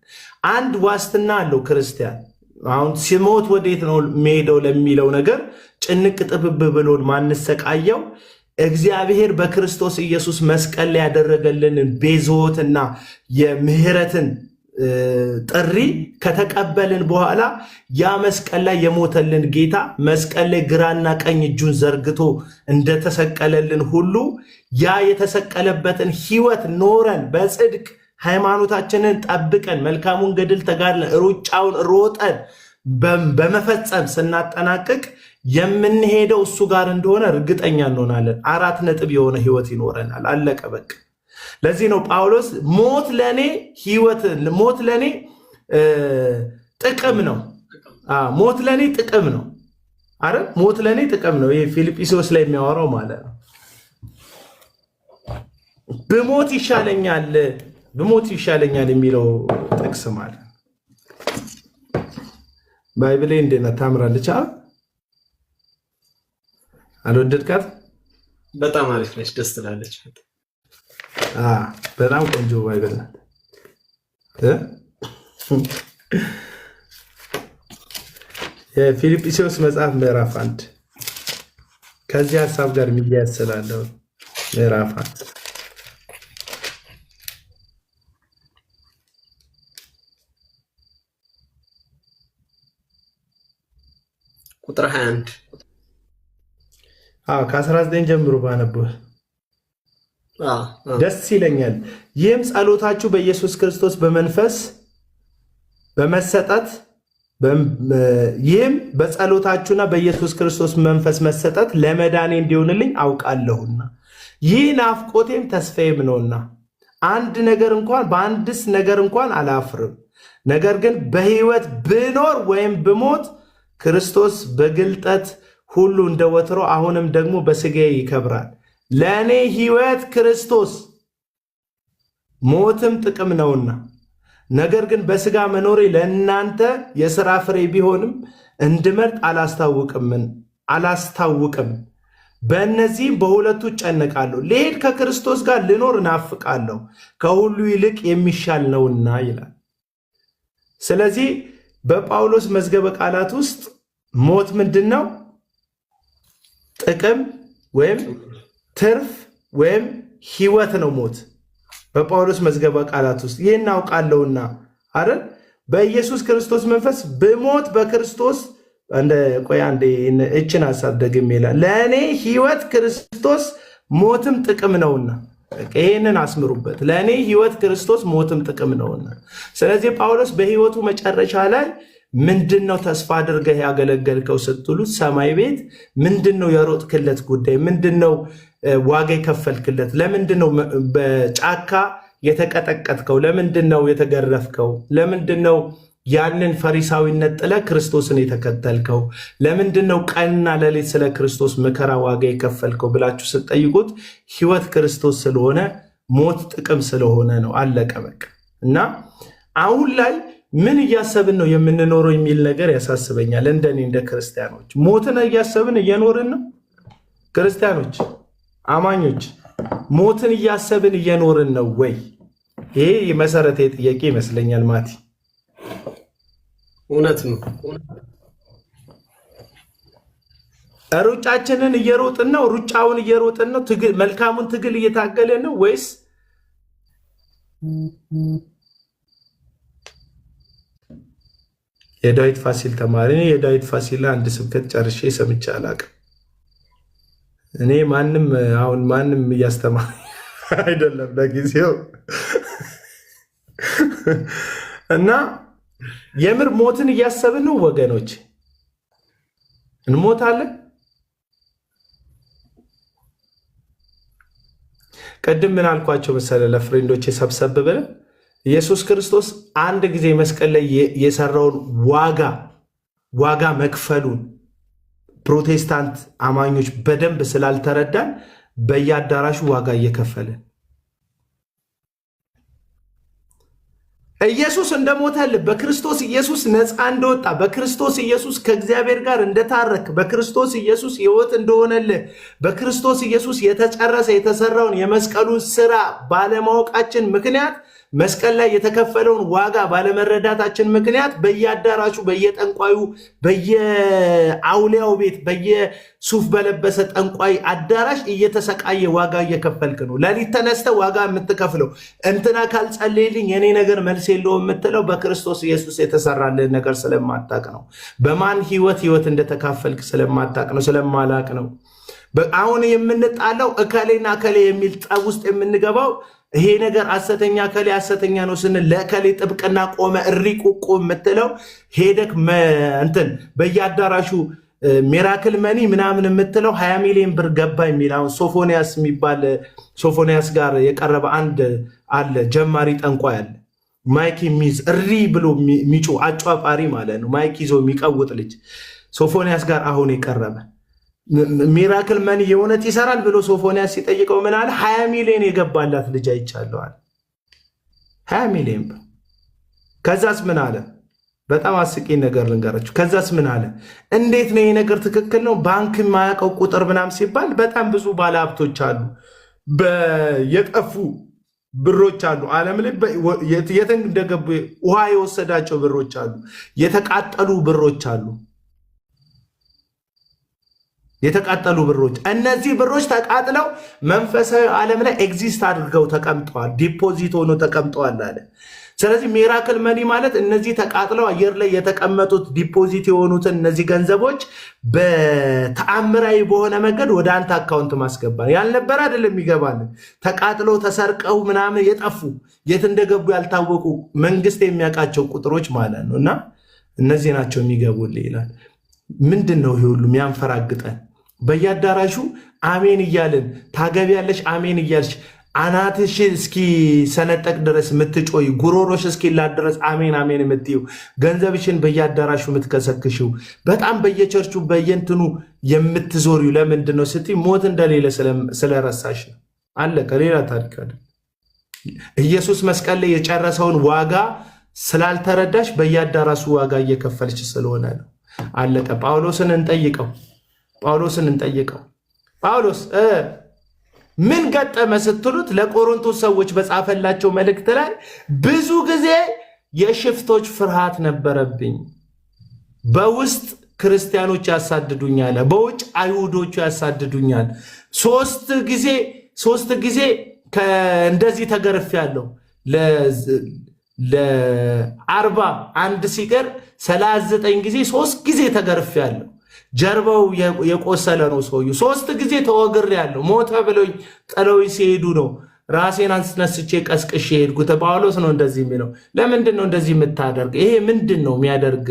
አንድ ዋስትና አለው ክርስቲያን። አሁን ሲሞት ወዴት ነው የሚሄደው ለሚለው ነገር ጭንቅ ጥብብ ብሎን ማንሰቃየው እግዚአብሔር በክርስቶስ ኢየሱስ መስቀል ላይ ያደረገልንን ቤዞትና የምህረትን ጥሪ ከተቀበልን በኋላ ያ መስቀል ላይ የሞተልን ጌታ መስቀል ላይ ግራና ቀኝ እጁን ዘርግቶ እንደተሰቀለልን ሁሉ ያ የተሰቀለበትን ህይወት ኖረን በጽድቅ ሃይማኖታችንን ጠብቀን መልካሙን ገድል ተጋድለን ሩጫውን ሮጠን በመፈጸም ስናጠናቅቅ የምንሄደው እሱ ጋር እንደሆነ እርግጠኛ እንሆናለን። 4 ነጥብ የሆነ ህይወት ይኖረናል። አለቀ በቃ። ለዚህ ነው ጳውሎስ ሞት ለኔ ጥቅም ነው። ሞት ለኔ ጥቅም ነው። አረ ሞት ለኔ ጥቅም ነው። ይሄ ፊልጵስዩስ ላይ የሚያወራው ማለት ነው። ብሞት ይሻለኛል የሚለው ጥቅስ ማለት ነው። ባይብል እንዴት ታምራለች? አልወደድካት? በጣም አሪፍ ነች፣ ደስ ትላለች። በጣም ቆንጆ ባይብል ናት። የፊልጵስዩስ መጽሐፍ ምዕራፍ 1 ከዚህ ሐሳብ ጋር የሚያያዝ ስላለው ምዕራፍ 1 ቁጥር 21 ከ19 ጀምሮ ባነበው ደስ ይለኛል። ይህም ጸሎታችሁ በኢየሱስ ክርስቶስ በመንፈስ በመሰጠት ይህም በጸሎታችሁና በኢየሱስ ክርስቶስ መንፈስ መሰጠት ለመዳኔ እንዲሆንልኝ አውቃለሁና ይህ ናፍቆቴም ተስፋዬም ነውና በአንድስ ነገር እንኳን አላፍርም። ነገር ግን በሕይወት ብኖር ወይም ብሞት ክርስቶስ በግልጠት ሁሉ እንደወትሮ አሁንም ደግሞ በሥጋዬ ይከብራል። ለእኔ ሕይወት ክርስቶስ ሞትም ጥቅም ነውና፣ ነገር ግን በሥጋ መኖሬ ለእናንተ የሥራ ፍሬ ቢሆንም እንድመርጥ አላስታውቅም። በእነዚህም በሁለቱ እጨነቃለሁ። ልሄድ ከክርስቶስ ጋር ልኖር እናፍቃለሁ፣ ከሁሉ ይልቅ የሚሻል ነውና ይላል። ስለዚህ በጳውሎስ መዝገበ ቃላት ውስጥ ሞት ምንድን ነው? ጥቅም ወይም ትርፍ ወይም ሕይወት ነው ሞት በጳውሎስ መዝገበ ቃላት ውስጥ። ይህን አውቃለሁና አይደል? በኢየሱስ ክርስቶስ መንፈስ ብሞት በክርስቶስ እችን ሐሳብ ደግሜ ይላል። ለእኔ ሕይወት ክርስቶስ ሞትም ጥቅም ነውና፣ ይህንን አስምሩበት። ለእኔ ሕይወት ክርስቶስ ሞትም ጥቅም ነውና። ስለዚህ ጳውሎስ በሕይወቱ መጨረሻ ላይ ምንድነው ተስፋ አድርገህ ያገለገልከው ስትሉት፣ ሰማይ ቤት ምንድነው የሮጥክለት ጉዳይ? ምንድነው ዋጋ የከፈልክለት? ለምንድነው በጫካ የተቀጠቀጥከው? ለምንድነው የተገረፍከው? ለምንድነው ያንን ፈሪሳዊነት ጥለ ክርስቶስን የተከተልከው? ለምንድነው ቀንና ሌሊት ስለ ክርስቶስ መከራ ዋጋ የከፈልከው ብላችሁ ስትጠይቁት ህይወት ክርስቶስ ስለሆነ ሞት ጥቅም ስለሆነ ነው። አለቀ በቃ። እና አሁን ላይ ምን እያሰብን ነው የምንኖረው የሚል ነገር ያሳስበኛል። እንደኔ እንደ ክርስቲያኖች ሞትን እያሰብን እየኖርን ነው? ክርስቲያኖች አማኞች ሞትን እያሰብን እየኖርን ነው ወይ? ይሄ የመሰረታዊ ጥያቄ ይመስለኛል። ማቲ እውነት ነው። ሩጫችንን እየሮጥን ነው? ሩጫውን እየሮጥን ነው? መልካሙን ትግል እየታገልን ነው ወይስ የዳዊት ፋሲል ተማሪ ነኝ። የዳዊት ፋሲል አንድ ስብከት ጨርሼ ሰምቼ አላውቅም። እኔ ማንም እያስተማረ አይደለም ለጊዜው። እና የምር ሞትን እያሰብን ነው ወገኖች? እንሞታለን። ቅድም ምን አልኳቸው መሰለህ ለፍሬንዶቼ ሰብሰብ ብለን ኢየሱስ ክርስቶስ አንድ ጊዜ መስቀል ላይ የሰራውን ዋጋ መክፈሉን ፕሮቴስታንት አማኞች በደንብ ስላልተረዳን በየአዳራሹ ዋጋ እየከፈልን ኢየሱስ እንደሞተልህ በክርስቶስ ኢየሱስ ነፃ እንደወጣ በክርስቶስ ኢየሱስ ከእግዚአብሔር ጋር እንደታረክ በክርስቶስ ኢየሱስ ሕይወት እንደሆነልህ በክርስቶስ ኢየሱስ የተሰራውን የመስቀሉን ስራ ባለማወቃችን ምክንያት መስቀል ላይ የተከፈለውን ዋጋ ባለመረዳታችን ምክንያት በየአዳራሹ በየጠንቋዩ በየአውሊያው ቤት በየሱፍ በለበሰ ጠንቋይ አዳራሽ እየተሰቃየ ዋጋ እየከፈልክ ነው። ለሊት ተነስተ ዋጋ የምትከፍለው እንትና ካልጸለይልኝ የኔ ነገር መልስ የለውም የምትለው በክርስቶስ ኢየሱስ የተሰራልን ነገር ስለማታቅ ነው። በማን ህይወት እንደተካፈልክ ስለማታቅ ነው፣ ስለማላቅ ነው። አሁን የምንጣለው እከሌና እከሌ የሚል ጠብ ውስጥ የምንገባው ይሄ ነገር ሐሰተኛ ከሌ ሐሰተኛ ነው ስንል ለከሌ ጥብቅና ቆመ እሪ ቁቁ የምትለው ሄደክ እንትን በየአዳራሹ ሚራክል መኒ ምናምን የምትለው 20 ሚሊዮን ብር ገባ የሚል አሁን ሶፎንያስ የሚባል ሶፎንያስ ጋር የቀረበ አንድ አለ ጀማሪ ጠንቋይ አለ። ማይክ የሚይዝ እሪ ብሎ የሚጮ አጫፋሪ ማለት ነው። ማይክ ይዞ የሚቀውጥ ልጅ ሶፎንያስ ጋር አሁን የቀረበ ሚራክል መኒ የእውነት ይሰራል ብሎ ሶፎንያስ ሲጠይቀው ምን አለ? 20 ሚሊዮን የገባላት ልጅ አይቻለዋል። 20 ሚሊዮን ብር። ከዛስ ምን አለ? በጣም አስቂኝ ነገር ልንገራችሁ። ከዛስ ምን አለ? እንዴት ነው ይሄ ነገር ትክክል ነው? ባንክ የማያውቀው ቁጥር ምናምን ሲባል በጣም ብዙ ባለሀብቶች አሉ፣ የጠፉ ብሮች አሉ ዓለም ላይ የት እንደገቡ ውሃ የወሰዳቸው ብሮች አሉ፣ የተቃጠሉ ብሮች አሉ። የተቃጠሉ ብሮች እነዚህ ብሮች ተቃጥለው መንፈሳዊ ዓለም ላይ ኤግዚስት አድርገው ተቀምጠዋል፣ ዲፖዚት ሆኖ ተቀምጠዋል አለ። ስለዚህ ሚራክል መኒ ማለት እነዚህ ተቃጥለው አየር ላይ የተቀመጡት ዲፖዚት የሆኑትን እነዚህ ገንዘቦች በተአምራዊ በሆነ መንገድ ወደ አንተ አካውንት ማስገባት ያልነበረ አይደለም ይገባል። ተቃጥለው ተሰርቀው ምናምን የጠፉ የት እንደገቡ ያልታወቁ መንግስት የሚያውቃቸው ቁጥሮች ማለት ነው። እና እነዚህ ናቸው የሚገቡልህ ይላል። ምንድን ነው ይሄ ሁሉ የሚያንፈራግጠን? በየአዳራሹ አሜን እያልን ታገቢያለሽ አሜን እያልሽ አናትሽ እስኪ ሰነጠቅ ድረስ የምትጮይ ጉሮሮሽ እስኪላድ ድረስ አሜን አሜን የምትይው ገንዘብሽን በየአዳራሹ የምትከሰክሽው በጣም በየቸርቹ በየንትኑ የምትዞሪው ለምንድን ነው ስትይ ሞት እንደሌለ ስለረሳሽ ነው። አለቀ። ሌላ ታሪክ አይደለም። ኢየሱስ መስቀል ላይ የጨረሰውን ዋጋ ስላልተረዳሽ በየአዳራሹ ዋጋ እየከፈልሽ ስለሆነ ነው። አለቀ። ጳውሎስን እንጠይቀው። ጳውሎስ ምን ገጠመ ስትሉት ለቆሮንቶስ ሰዎች በጻፈላቸው መልእክት ላይ ብዙ ጊዜ የሽፍቶች ፍርሃት ነበረብኝ፣ በውስጥ ክርስቲያኖች ያሳድዱኛል፣ በውጭ አይሁዶቹ ያሳድዱኛል። ሶስት ጊዜ እንደዚህ ተገርፌያለሁ። ለ40 አንድ ሲቀር 39 ጊዜ 3 ጊዜ ተገርፌያለሁ። ጀርባው የቆሰለ ነው ሰውዬው። 3 ጊዜ ተወግሬያለሁ። ሞተ ብለውኝ ጥለውኝ ሲሄዱ ነው ራሴን አስነስቼ ቀስቅሼ ሄድኩት። ጳውሎስ ነው እንደዚህ የሚለው። ለምንድን ነው እንደዚህ የምታደርግ? ይሄ ምንድን ነው የሚያደርግ?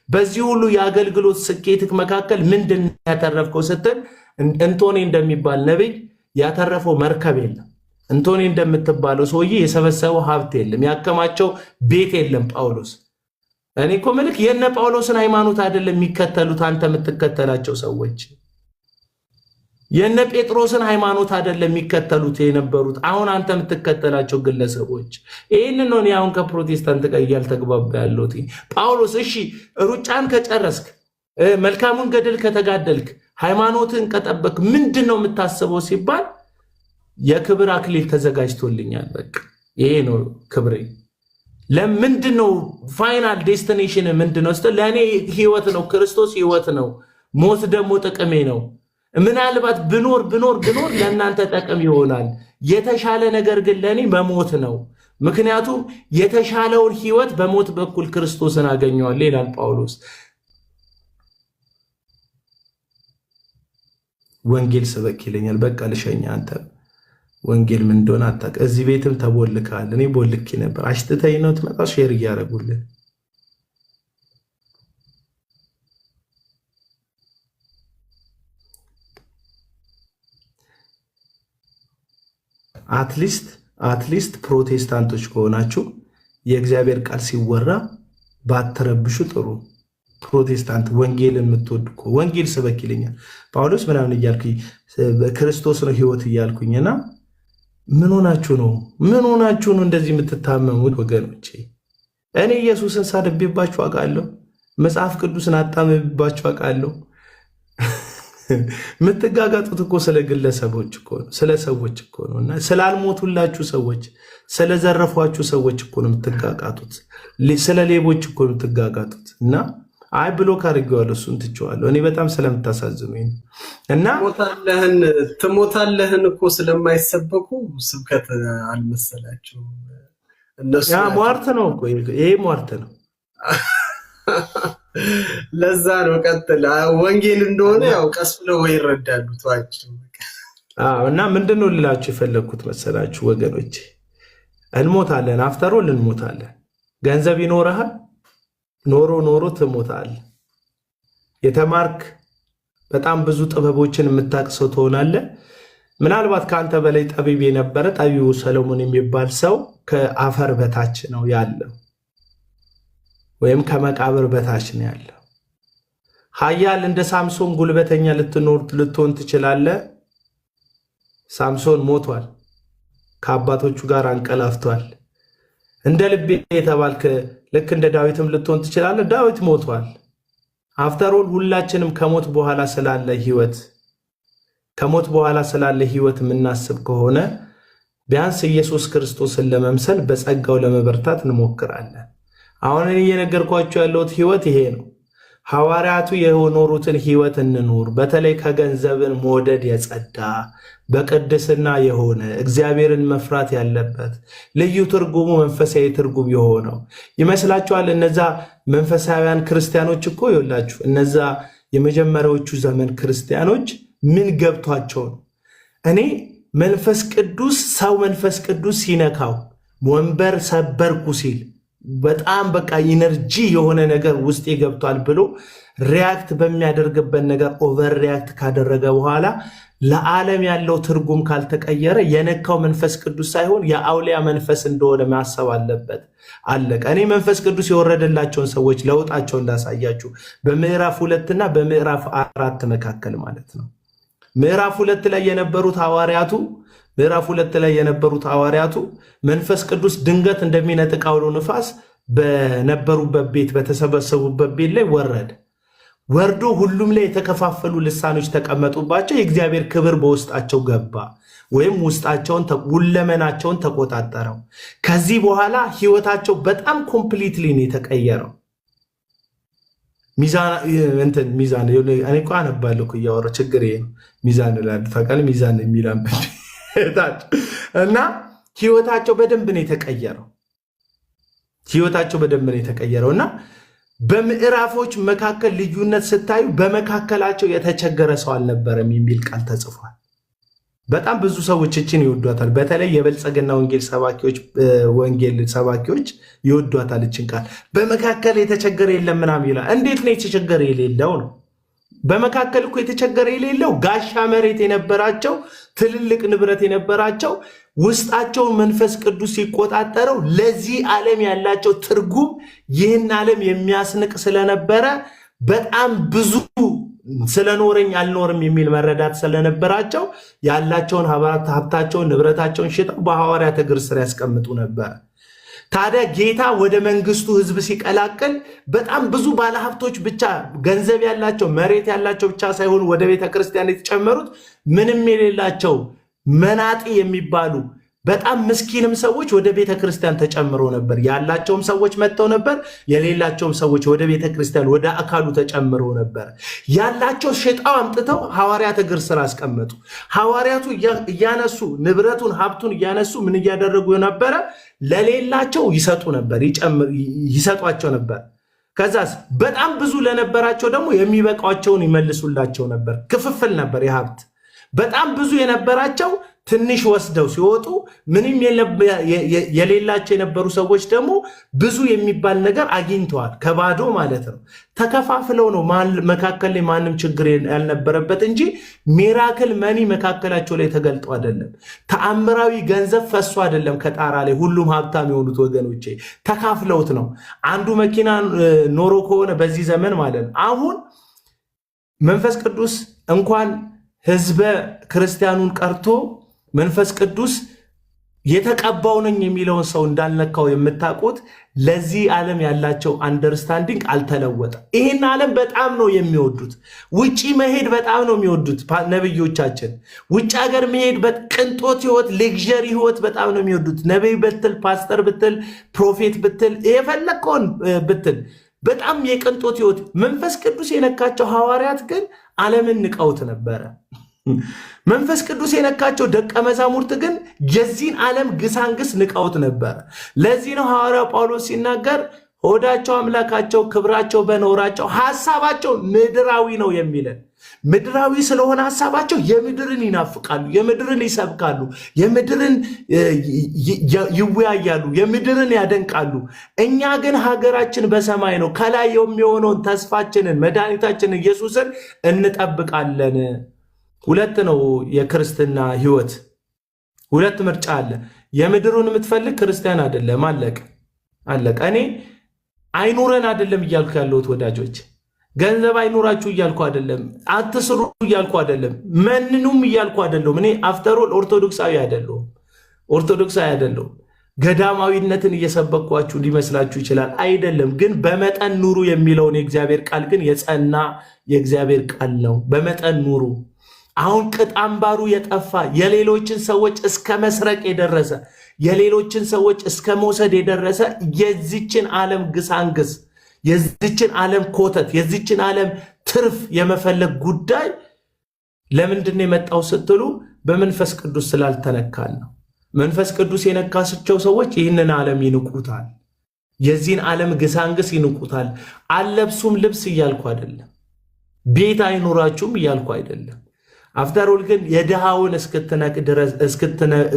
በዚህ ሁሉ የአገልግሎት ስኬትክ መካከል ምንድን ያተረፍከው ስትል እንቶኔ እንደሚባል ነቢይ ያተረፈው መርከብ የለም። እንቶኒ እንደምትባለው ሰውዬ የሰበሰበው ሀብት የለም፣ ያከማቸው ቤት የለም ጳውሎስ። እኔ እኮ መልክ የነ ጳውሎስን ሃይማኖት አይደለም የሚከተሉት አንተ የምትከተላቸው ሰዎች፣ የነ ጴጥሮስን ሃይማኖት አይደለም የሚከተሉት የነበሩት አሁን አንተ የምትከተላቸው ግለሰቦች። ይህንን ነው አሁን ከፕሮቴስታንት ጋር እያልተግባባ ያለሁት። ጳውሎስ እሺ ሩጫን ከጨረስክ መልካሙን ገድል ከተጋደልክ ሃይማኖትን ከጠበቅ ምንድን ነው የምታስበው ሲባል የክብር አክሊል ተዘጋጅቶልኛል። በቃ ይሄ ነው ክብሬ። ለምንድን ነው ፋይናል ዴስቲኔሽን ምንድነው? ለእኔ ህይወት ነው፣ ክርስቶስ ህይወት ነው፣ ሞት ደግሞ ጥቅሜ ነው። ምናልባት ብኖር ለእናንተ ጠቅም ይሆናል። የተሻለ ነገር ግን ለእኔ መሞት ነው። ምክንያቱም የተሻለውን ህይወት በሞት በኩል ክርስቶስን አገኘዋል ይላል ጳውሎስ። ወንጌል ስበክ ይለኛል። በቃ ልሸኛ አንተ ወንጌል ምን እንደሆነ አታውቅም። እዚህ ቤትም ተቦልካል። እኔ ቦልኬ ነበር። አሽትተኝ ነው ትመጣ ሼር እያደረጉልን አትሊስት ፕሮቴስታንቶች ከሆናችሁ የእግዚአብሔር ቃል ሲወራ ባትረብሹ ጥሩ። ፕሮቴስታንት ወንጌል የምትወዱ እኮ ወንጌል ስበክ ይለኛል ጳውሎስ ምናምን እያልኩኝ ክርስቶስ ነው ህይወት እያልኩኝና ምን ሆናችሁ ነው እንደዚህ የምትታመሙት ወገኖቼ? እኔ ኢየሱስን ሳደብባችሁ አውቃለሁ። መጽሐፍ ቅዱስን አጣምባችሁ አውቃለሁ። የምትጋጋጡት እኮ ስለ ግለሰቦች እኮ ነው፣ ስለ ሰዎች እኮ ነው። እና ስላልሞቱላችሁ ሰዎች፣ ስለዘረፏችሁ ሰዎች እኮ ነው የምትጋጋጡት። ስለ ሌቦች እኮ ነው የምትጋጋጡት። እና አይ ብሎክ አድርጌዋለሁ፣ እሱን ትቼዋለሁ። እኔ በጣም ስለምታሳዝኑኝ እና ትሞታለህን እኮ ስለማይሰበኩ ስብከት አልመሰላችሁ እነሱ። ሟርት ነው እኮ ይሄ ሟርት ነው። ለዛ ነው ቀጥል። ወንጌል እንደሆነ ያው ቀስ ብለው ይረዳሉ። ተዋችሁ። እና ምንድነው ልላችሁ የፈለግኩት መሰላችሁ ወገኖች፣ እንሞታለን። አፍተሮል እንሞታለን። ገንዘብ ይኖርሃል፣ ኖሮ ትሞታለህ። የተማርክ በጣም ብዙ ጥበቦችን የምታቅሰው ትሆናለህ። ምናልባት ከአንተ በላይ ጠቢብ የነበረ ጠቢቡ ሰሎሞን የሚባል ሰው ከአፈር በታች ነው ያለው፣ ወይም ከመቃብር በታች ነው ያለው። ኃያል እንደ ሳምሶን ጉልበተኛ ልትሆን ትችላለህ። ሳምሶን ሞቷል፣ ከአባቶቹ ጋር አንቀላፍቷል። እንደ ልቤ የተባልክ ልክ እንደ ዳዊትም ልትሆን ትችላለህ። ዳዊት ሞቷል። አፍተሮል ሁላችንም ከሞት በኋላ ስላለ ህይወት የምናስብ ከሆነ ቢያንስ ኢየሱስ ክርስቶስን ለመምሰል በጸጋው ለመበርታት እንሞክራለን። አሁን እኔ እየነገርኳችሁ ያለሁት ህይወት ይሄ ነው። ሐዋርያቱ የኖሩትን ህይወት እንኑር። በተለይ ከገንዘብን መውደድ የጸዳ በቅድስና የሆነ እግዚአብሔርን መፍራት ያለበት ልዩ ትርጉሙ መንፈሳዊ ትርጉም የሆነው ይመስላችኋል? እነዛ መንፈሳዊያን ክርስቲያኖች እኮ ይኸውላችሁ፣ እነዛ የመጀመሪያዎቹ ዘመን ክርስቲያኖች ምን ገብቷቸው ነው? እኔ መንፈስ ቅዱስ ሲነካው ወንበር ሰበርኩ ሲል በጣም በቃ ኢነርጂ የሆነ ነገር ውስጥ ገብቷል ብሎ ሪያክት በሚያደርግበት ነገር ኦቨር ሪያክት ካደረገ በኋላ ለዓለም ያለው ትርጉም ካልተቀየረ የነካው መንፈስ ቅዱስ ሳይሆን የአውሊያ መንፈስ እንደሆነ ማሰብ አለበት። አለቀ። እኔ መንፈስ ቅዱስ የወረደላቸውን ሰዎች ለውጣቸው እንዳሳያችሁ በምዕራፍ 2 እና በምዕራፍ 4 መካከል ማለት ነው። ምዕራፍ 2 ላይ የነበሩት ሐዋርያቱ መንፈስ ቅዱስ ድንገት እንደሚነጥቅ አውሎ ንፋስ በነበሩበት ቤት በተሰበሰቡበት ቤት ላይ ወርዶ ሁሉም ላይ የተከፋፈሉ ልሳኖች ተቀመጡባቸው። የእግዚአብሔር ክብር በውስጣቸው ገባ፣ ወይም ሁለመናቸውን ተቆጣጠረው። ከዚህ በኋላ ህይወታቸው በጣም ኮምፕሊትሊ ነው የተቀየረው። ሚዛን እኔ እኮ አነባለሁ እያወራሁ ችግር ይሄ ነው። ሚዛን እላለሁ ታውቃለህ፣ ሚዛን የሚላም እና ህይወታቸው በደንብ ነው የተቀየረው። እና በምዕራፎች መካከል ልዩነት ስታዩ በመካከላቸው የተቸገረ ሰው አልነበረም የሚል ቃል ተጽፏል። በጣም ብዙ ሰዎች እችን ይወዷታል። በተለይ የበልጸግና ወንጌል ሰባኪዎች ይወዷታል እችን ቃል። በመካከል የተቸገረ የለም ምናምን ይላል። እንዴት ነው የተቸገረ የሌለው ነው? በመካከል እኮ የተቸገረ የሌለው ጋሻ መሬት የነበራቸው ትልልቅ ንብረት የነበራቸው ውስጣቸውን መንፈስ ቅዱስ ሲቆጣጠረው ለዚህ ዓለም ያላቸው ትርጉም ይህን ዓለም የሚያስንቅ ስለነበረ በጣም ብዙ ስለኖረኝ አልኖርም የሚል መረዳት ስለነበራቸው ያላቸውን ሀብታቸውን ንብረታቸውን ሽጠው በሐዋርያት እግር ስር ያስቀምጡ ነበር። ታዲያ ጌታ ወደ መንግስቱ ህዝብ ሲቀላቀል በጣም ብዙ ባለሀብቶች ብቻ ገንዘብ ያላቸው መሬት ያላቸው ብቻ ሳይሆኑ ወደ ቤተ ክርስቲያን የተጨመሩት ምንም የሌላቸው መናጢ የሚባሉ በጣም ምስኪንም ሰዎች ወደ ቤተ ክርስቲያን ተጨምሮ ነበር። ያላቸውም ሰዎች መጥተው ነበር፣ የሌላቸውም ሰዎች ወደ ቤተ ክርስቲያን ወደ አካሉ ተጨምሮ ነበር። ያላቸው ሽጠው አምጥተው ሐዋርያት እግር ስር አስቀመጡ። ሐዋርያቱ እያነሱ ንብረቱን ሀብቱን እያነሱ ምን እያደረጉ ነበረ? ለሌላቸው ይሰጡ ነበር፣ ይሰጧቸው ነበር። ከዛስ በጣም ብዙ ለነበራቸው ደግሞ የሚበቃቸውን ይመልሱላቸው ነበር። ክፍፍል ነበር የሀብት። በጣም ብዙ የነበራቸው ትንሽ ወስደው ሲወጡ ምንም የሌላቸው የነበሩ ሰዎች ደግሞ ብዙ የሚባል ነገር አግኝተዋል፣ ከባዶ ማለት ነው። ተከፋፍለው ነው መካከል ላይ ማንም ችግር ያልነበረበት እንጂ ሚራክል መኒ መካከላቸው ላይ ተገልጦ አይደለም። ተአምራዊ ገንዘብ ፈሶ አይደለም ከጣራ ላይ ሁሉም ሀብታም የሆኑት ወገኖቼ ተካፍለውት ነው። አንዱ መኪና ኖሮ ከሆነ በዚህ ዘመን ማለት ነው አሁን መንፈስ ቅዱስ እንኳን ህዝበ ክርስቲያኑን ቀርቶ መንፈስ ቅዱስ የተቀባው ነኝ የሚለውን ሰው እንዳልነካው የምታውቁት ለዚህ ዓለም ያላቸው አንደርስታንዲንግ አልተለወጠም። ይህን ዓለም በጣም ነው የሚወዱት። ውጪ መሄድ በጣም ነው የሚወዱት ነብዮቻችን። ውጭ ሀገር መሄድ በቅንጦት ህይወት፣ ሌክዠሪ ህይወት በጣም ነው የሚወዱት። ነቢይ ብትል፣ ፓስተር ብትል፣ ፕሮፌት ብትል፣ የፈለግከውን ብትል በጣም የቅንጦት ህይወት። መንፈስ ቅዱስ የነካቸው ሐዋርያት ግን ዓለምን ንቀውት ነበረ። መንፈስ ቅዱስ የነካቸው ደቀ መዛሙርት ግን የዚህን ዓለም ግሳንግስ ንቀውት ነበር። ለዚህ ነው ሐዋርያው ጳውሎስ ሲናገር ሆዳቸው አምላካቸው፣ ክብራቸው በኖራቸው ሐሳባቸው ምድራዊ ነው የሚለን። ምድራዊ ስለሆነ ሐሳባቸው የምድርን ይናፍቃሉ፣ የምድርን ይሰብካሉ፣ የምድርን ይወያያሉ፣ የምድርን ያደንቃሉ። እኛ ግን ሀገራችን በሰማይ ነው። ከላይ የሚሆነውን ተስፋችንን መድኃኒታችንን ኢየሱስን እንጠብቃለን። ሁለት ነው የክርስትና ህይወት። ሁለት ምርጫ አለ። የምድሩን የምትፈልግ ክርስቲያን አይደለም። አለቀ። እኔ አይኑረን አይደለም እያልኩ ያለሁት ወዳጆች፣ ገንዘብ አይኑራችሁ እያልኩ አይደለም፣ አትስሩ እያልኩ አይደለም፣ መንኑም እያልኩ አይደለም። እኔ አፍተሮል ኦርቶዶክሳዊ አይደለሁም። ገዳማዊነትን እየሰበኳችሁ ሊመስላችሁ ይችላል። አይደለም። ግን በመጠን ኑሩ የሚለውን የእግዚአብሔር ቃል ግን የጸና የእግዚአብሔር ቃል ነው። በመጠን ኑሩ። አሁን ቅጥ አምባሩ የጠፋ የሌሎችን ሰዎች እስከ መስረቅ የደረሰ የሌሎችን ሰዎች እስከ መውሰድ የደረሰ የዚችን ዓለም ግሳንግስ፣ የዚችን ዓለም ኮተት፣ የዚችን ዓለም ትርፍ የመፈለግ ጉዳይ ለምንድን ነው የመጣው ስትሉ በመንፈስ ቅዱስ ስላልተነካል ነው። መንፈስ ቅዱስ የነካቸው ሰዎች ይህንን ዓለም ይንቁታል። የዚህን ዓለም ግሳንግስ ይንቁታል። አለብሱም ልብስ እያልኩ አይደለም፣ ቤት አይኖራችሁም እያልኩ አይደለም። አፍተሮል ግን የድሃውን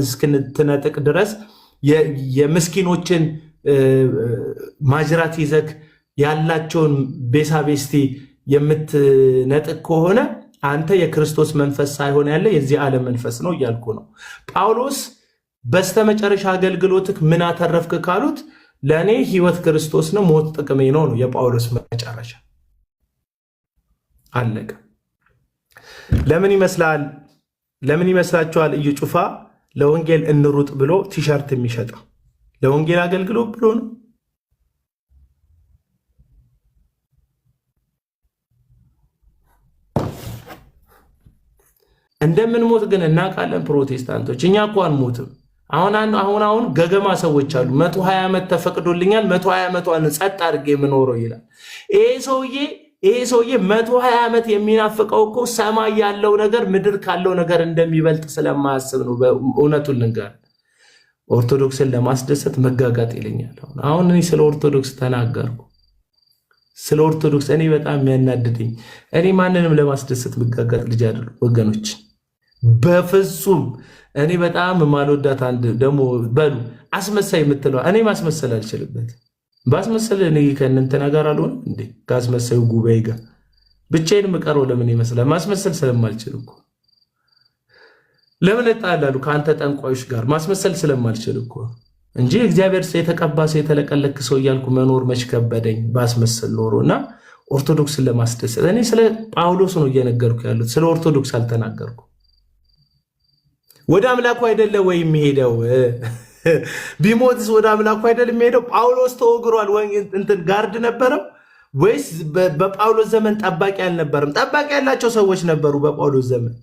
እስክትነጥቅ ድረስ የምስኪኖችን ማጅራት ይዘክ ያላቸውን ቤሳቤስቲ የምትነጥቅ ከሆነ አንተ የክርስቶስ መንፈስ ሳይሆን ያለ የዚህ ዓለም መንፈስ ነው እያልኩ ነው። ጳውሎስ በስተመጨረሻ አገልግሎትክ ምን አተረፍክ ካሉት ለእኔ ህይወት ክርስቶስ ነው፣ ሞት ጥቅሜ ነው የጳውሎስ መጨረሻ። አለቀ። ለምን ይመስላችኋል እዩ ጩፋ ለወንጌል እንሩጥ ብሎ ቲሸርት የሚሸጠው? ለወንጌል አገልግሎት ብሎ ነው። እንደምንሞት ግን እናውቃለን ፕሮቴስታንቶች። እኛ እኮ አንሞትም። አሁን ገገማ ሰዎች አሉ። 120 ዓመት ተፈቅዶልኛል፣ 120 ዓመቷን ጸጥ አድርጌ የምኖረው ይላል። ይሄ ሰውዬ 120 ዓመት የሚናፍቀው እኮ ሰማይ ያለው ነገር ምድር ካለው ነገር እንደሚበልጥ ስለማያስብ ነው። እውነቱን ልንገር፣ ኦርቶዶክስን ለማስደሰት መጋጋጥ ይለኛል። አሁን እኔ ስለ ኦርቶዶክስ ተናገርኩ። ስለ ኦርቶዶክስ እኔ በጣም የሚያናድደኝ፣ እኔ ማንንም ለማስደሰት መጋጋጥ ልጅ አይደለም ወገኖች፣ በፍጹም። እኔ በጣም ማልወዳት አንድ ደግሞ በሉ አስመሳይ የምትለው እኔ ማስመሰል አልችልበት። ባስመሰል እኔ ከእንትና ጋር አልሆንም እንዴ? ከአስመሳዩ ጉባኤ ጋር ብቻዬን የምቀረው ለምን ይመስላል? ማስመሰል ስለማልችል እኮ ለምን እጣላለሁ ከአንተ ጠንቋዮች ጋር? ማስመሰል ስለማልችል እኮ እንጂ እግዚአብሔር የተቀባ ሰው የተለቀለክ ሰው እያልኩ መኖር መች ከበደኝ ባስመሰል ኖሮ። እና ኦርቶዶክስን ለማስደሰት እኔ ስለ ጳውሎስ ነው እየነገርኩ ያሉት፣ ስለ ኦርቶዶክስ አልተናገርኩ። ወደ አምላኩ አይደለ ወይ የሚሄደው? ቢሞትስ ወደ አምላኩ አይደል የሚሄደው? ጳውሎስ ተወግሯል። እንትን ጋርድ ነበረው ወይስ በጳውሎስ ዘመን ጠባቂ አልነበረም? ጠባቂ ያላቸው ሰዎች ነበሩ። በጳውሎስ ዘመን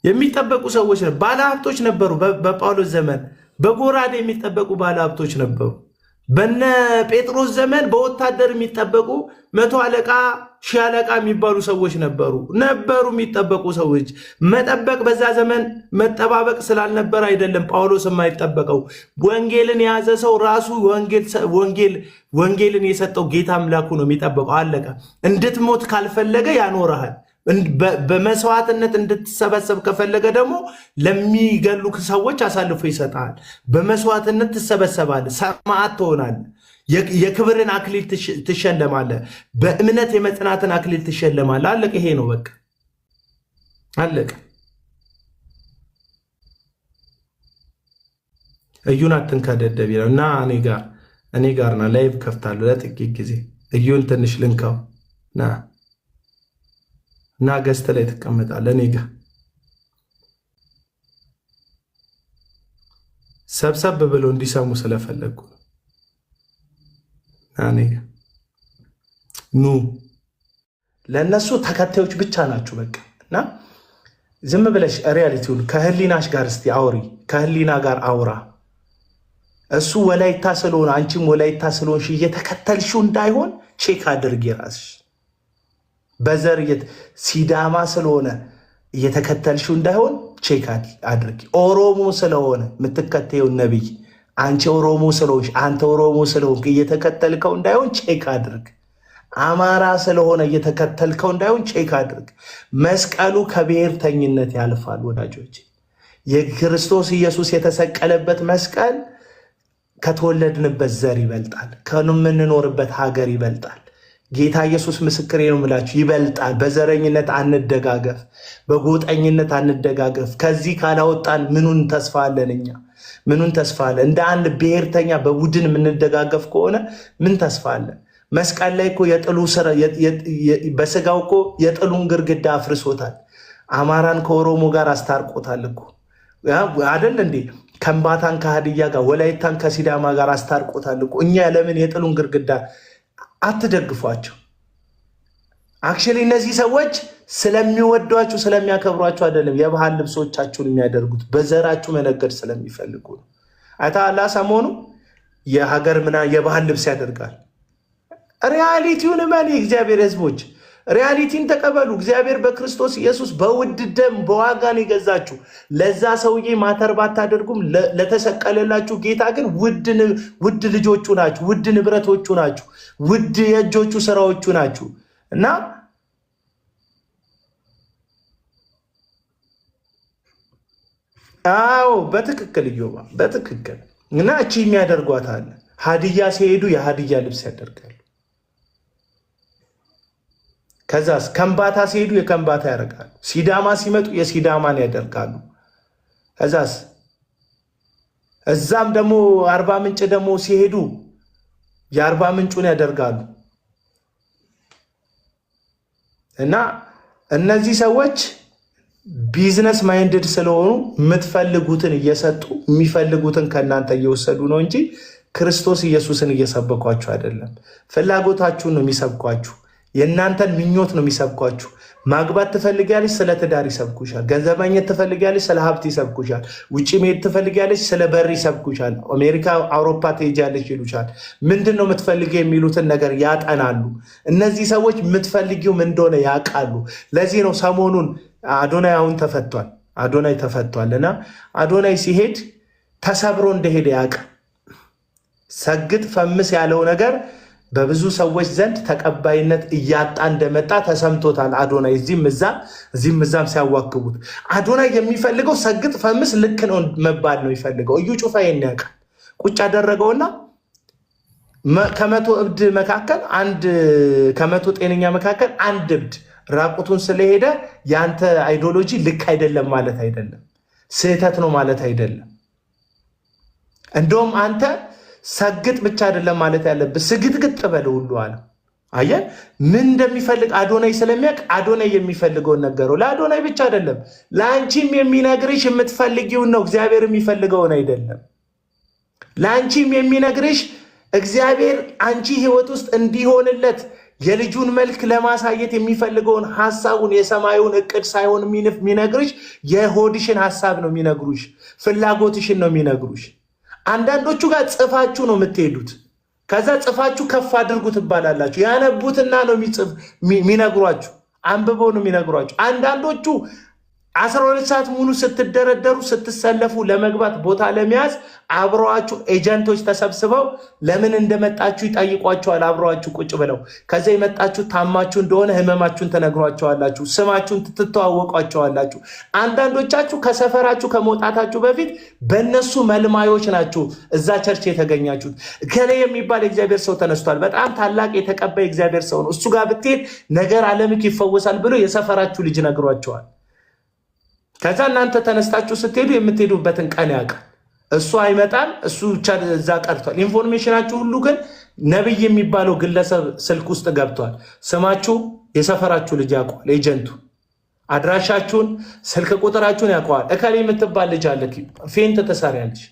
የሚጠበቁ ሰዎች ነበሩ። ባለሀብቶች ነበሩ። በጳውሎስ ዘመን በጎራዴ የሚጠበቁ ባለሀብቶች ነበሩ። በነ ጴጥሮስ ዘመን በወታደር የሚጠበቁ 100 አለቃ 1000 አለቃ የሚባሉ ሰዎች ነበሩ የሚጠበቁ ሰዎች። መጠበቅ በዛ ዘመን መጠባበቅ ስላልነበረ አይደለም ጳውሎስ የማይጠበቀው። ወንጌልን የያዘ ሰው ራሱ ወንጌልን የሰጠው ጌታ አምላኩ ነው የሚጠበቀው። አለቀ። እንድትሞት ካልፈለገ ያኖርሃል። በመስዋዕትነት እንድትሰበሰብ ከፈለገ ደግሞ ለሚገሉ ሰዎች አሳልፎ ይሰጣል። በመስዋዕትነት ትሰበሰባለህ፣ ሰማዕት ትሆናለህ፣ የክብርን አክሊል ትሸለማለህ፣ በእምነት የመጽናትን አክሊል ትሸለማለህ። አለቀ። ይሄ ነው በቃ አለቀ። እዩን አትንከደደብ ይለው እና እኔ ጋር ና ላይቭ ከፍታለሁ ለጥቂት ጊዜ። እዩን ትንሽ ልንካው እና ገዝተ ላይ ትቀመጣለህ። እኔ ጋር ሰብሰብ ብለው እንዲሰሙ ስለፈለጉ እኔ ጋር ኑ። ለእነሱ ተከታዮች ብቻ ናችሁ በቃ። እና ዝም ብለሽ ሪያሊቲውን ከህሊናሽ ጋር እስቲ አውሪ፣ ከህሊና ጋር አውራ። እሱ ወላይታ ስለሆነ አንቺም ወላይታ ስለሆንሽ እየተከተልሽው እንዳይሆን ቼክ አድርጊ ራስሽ። በዘር ሲዳማ ስለሆነ እየተከተልሽው እንዳይሆን ቼክ አድርጊ። ኦሮሞ ስለሆነ የምትከተየውን ነቢይ አንቺ ኦሮሞ ስለሆንሽ አንተ ኦሮሞ ስለሆንክ እየተከተልከው እንዳይሆን ቼክ አድርግ። አማራ ስለሆነ እየተከተልከው እንዳይሆን ቼክ አድርግ። መስቀሉ ከብሔርተኝነት ያልፋል ወዳጆች። የክርስቶስ ኢየሱስ የተሰቀለበት መስቀል ከተወለድንበት ዘር ይበልጣል፣ ከምንኖርበት ሀገር ይበልጣል። ጌታ ኢየሱስ ምስክሬ ነው የምላችሁ፣ ይበልጣል። በዘረኝነት አንደጋገፍ፣ በጎጠኝነት አንደጋገፍ። ከዚህ ካላወጣን ምኑን ተስፋ አለን? እኛ ምኑን ተስፋ አለን? እንደ አንድ ብሔርተኛ በቡድን የምንደጋገፍ ከሆነ ምን ተስፋ አለን? መስቀል ላይ እኮ በስጋው እኮ የጥሉን ግርግዳ አፍርሶታል። አማራን ከኦሮሞ ጋር አስታርቆታል እኮ አደል እንዴ? ከምባታን ከሀዲያ ጋር፣ ወላይታን ከሲዳማ ጋር አስታርቆታል እኮ። እኛ ለምን የጥሉን ግርግዳ አትደግፏቸው? አክቹዋሊ እነዚህ ሰዎች ስለሚወዷችሁ ስለሚያከብሯችሁ አይደለም የባህል ልብሶቻችሁን የሚያደርጉት፣ በዘራችሁ መነገድ ስለሚፈልጉ ነው። አይታላ ሰሞኑ የሀገር የባህል ልብስ ያደርጋል። ሪያሊቲውን ማን የእግዚአብሔር ሕዝቦች ሪያሊቲን ተቀበሉ። እግዚአብሔር በክርስቶስ ኢየሱስ በውድ ደም በዋጋን የገዛችሁ። ለዛ ሰውዬ ማተር ባታደርጉም ለተሰቀለላችሁ ጌታ ግን ውድ ልጆቹ ናችሁ፣ ውድ ንብረቶቹ ናችሁ፣ ውድ የእጆቹ ስራዎቹ ናችሁ። እና አዎ በትክክል እዮባ በትክክል እና እቺ የሚያደርጓት አለ። ሀዲያ ሲሄዱ የሀዲያ ልብስ ያደርጋሉ። ከዛስ ከምባታ ሲሄዱ የከምባታ ያደርጋሉ። ሲዳማ ሲመጡ የሲዳማን ያደርጋሉ። ከዛስ እዛም ደግሞ አርባ ምንጭ ደግሞ ሲሄዱ የአርባ ምንጩን ያደርጋሉ። እና እነዚህ ሰዎች ቢዝነስ ማይንድድ ስለሆኑ የምትፈልጉትን እየሰጡ የሚፈልጉትን ከእናንተ እየወሰዱ ነው እንጂ ክርስቶስ ኢየሱስን እየሰበኳችሁ አይደለም። ፍላጎታችሁን ነው የሚሰብኳችሁ። የእናንተን ምኞት ነው የሚሰብኳችሁ። ማግባት ትፈልጊያለሽ፣ ስለ ትዳር ይሰብኩሻል። ገንዘብ ማግኘት ትፈልጊያለሽ፣ ስለ ሀብት ይሰብኩሻል። ውጭ መሄድ ትፈልጊያለሽ፣ ስለ በር ይሰብኩሻል። አሜሪካ፣ አውሮፓ ትሄጃለሽ ይሉሻል። ምንድን ነው የምትፈልጊው የሚሉትን ነገር ያጠናሉ። እነዚህ ሰዎች የምትፈልጊው ምን እንደሆነ ያውቃሉ። ለዚህ ነው ሰሞኑን አዶናይ አሁን ተፈቷል። አዶናይ ተፈቷል እና አዶናይ ሲሄድ ተሰብሮ እንደሄደ ያውቅ። ሰግጥ ፈምስ ያለው ነገር በብዙ ሰዎች ዘንድ ተቀባይነት እያጣ እንደመጣ ተሰምቶታል። አዶናይ እዚህም እዛም ሲያዋክቡት አዶናይ የሚፈልገው ሰግጥ ፈምስ ልክ ነው መባል ነው የሚፈልገው። እዩ ጩፋ ይሄን ያውቃል። ቁጭ አደረገውና ከመቶ እብድ መካከል ከመቶ ጤነኛ መካከል አንድ እብድ ራቁቱን ስለሄደ ያንተ አይዲዮሎጂ ልክ አይደለም ማለት አይደለም፣ ስህተት ነው ማለት አይደለም። እንደውም አንተ ሰግጥ ብቻ አይደለም ማለት ያለብህ ስግጥግጥ በል ሁሉ አለ። አየህ ምን እንደሚፈልግ አዶናይ ስለሚያውቅ አዶናይ የሚፈልገውን ነገረው። ለአዶናይ ብቻ አይደለም ለአንቺም የሚነግርሽ የምትፈልጊውን ነው፣ እግዚአብሔር የሚፈልገውን አይደለም። ለአንቺም የሚነግርሽ እግዚአብሔር አንቺ ህይወት ውስጥ እንዲሆንለት የልጁን መልክ ለማሳየት የሚፈልገውን ሐሳቡን የሰማዩን እቅድ ሳይሆን የሚነግርሽ የሆድሽን ሐሳብ ነው የሚነግሩሽ፣ ፍላጎትሽን ነው የሚነግሩሽ። አንዳንዶቹ ጋር ጽፋችሁ ነው የምትሄዱት። ከዛ ጽፋችሁ ከፍ አድርጉ ትባላላችሁ። ያነቡትና ነው የሚነግሯችሁ፣ አንብበው ነው የሚነግሯችሁ። አንዳንዶቹ 12 ሰዓት ሙሉ ስትደረደሩ ስትሰለፉ ለመግባት ቦታ ለመያዝ አብረዋችሁ ኤጀንቶች ተሰብስበው ለምን እንደመጣችሁ ይጠይቋቸዋል። አብረዋችሁ ቁጭ ብለው ከዛ የመጣችሁ ታማችሁ እንደሆነ ህመማችሁን ተነግሯቸዋላችሁ፣ ስማችሁን ትተዋወቋቸዋላችሁ። አንዳንዶቻችሁ ከሰፈራችሁ ከመውጣታችሁ በፊት በእነሱ መልማዮች ናችሁ እዛ ቸርች የተገኛችሁት። ከላይ የሚባል እግዚአብሔር ሰው ተነስቷል፣ በጣም ታላቅ የተቀባይ እግዚአብሔር ሰው ነው፣ እሱ ጋር ብትሄድ ነገር ዓለምክ ይፈወሳል ብሎ የሰፈራችሁ ልጅ ነግሯቸዋል። ከዛ እናንተ ተነስታችሁ ስትሄዱ የምትሄዱበትን ቀን ያውቃል። እሱ አይመጣም፣ እሱ ብቻ እዛ ቀርቷል። ኢንፎርሜሽናችሁ ሁሉ ግን ነብይ የሚባለው ግለሰብ ስልክ ውስጥ ገብቷል። ስማችሁ የሰፈራችሁ ልጅ ያውቀዋል፣ ኤጀንቱ አድራሻችሁን፣ ስልክ ቁጥራችሁን ያውቀዋል። እከሌ የምትባል ልጅ አለ፣ ፌንት ትሰሪያለሽ።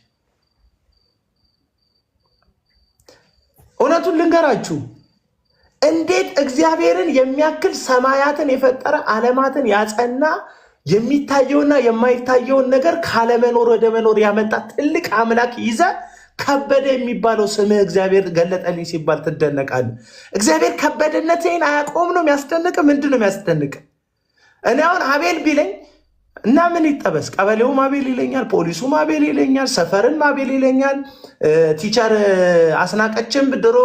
እውነቱን ልንገራችሁ እንዴት እግዚአብሔርን የሚያክል ሰማያትን የፈጠረ ዓለማትን ያጸና የሚታየውና የማይታየውን ነገር ካለመኖር ወደ መኖር ያመጣ ትልቅ አምላክ ይዘ ከበደ የሚባለው ስምህ እግዚአብሔር ገለጠልኝ ሲባል ትደነቃለህ። እግዚአብሔር ከበደነቴን አያቆም ነው የሚያስደንቅ? ምንድን ነው የሚያስደንቅ? እኔ አሁን አቤል ቢለኝ እና ምን ይጠበስ? ቀበሌውም አቤል ይለኛል፣ ፖሊሱም አቤል ይለኛል፣ ሰፈርም አቤል ይለኛል። ቲቸር አስናቀችም ድሮ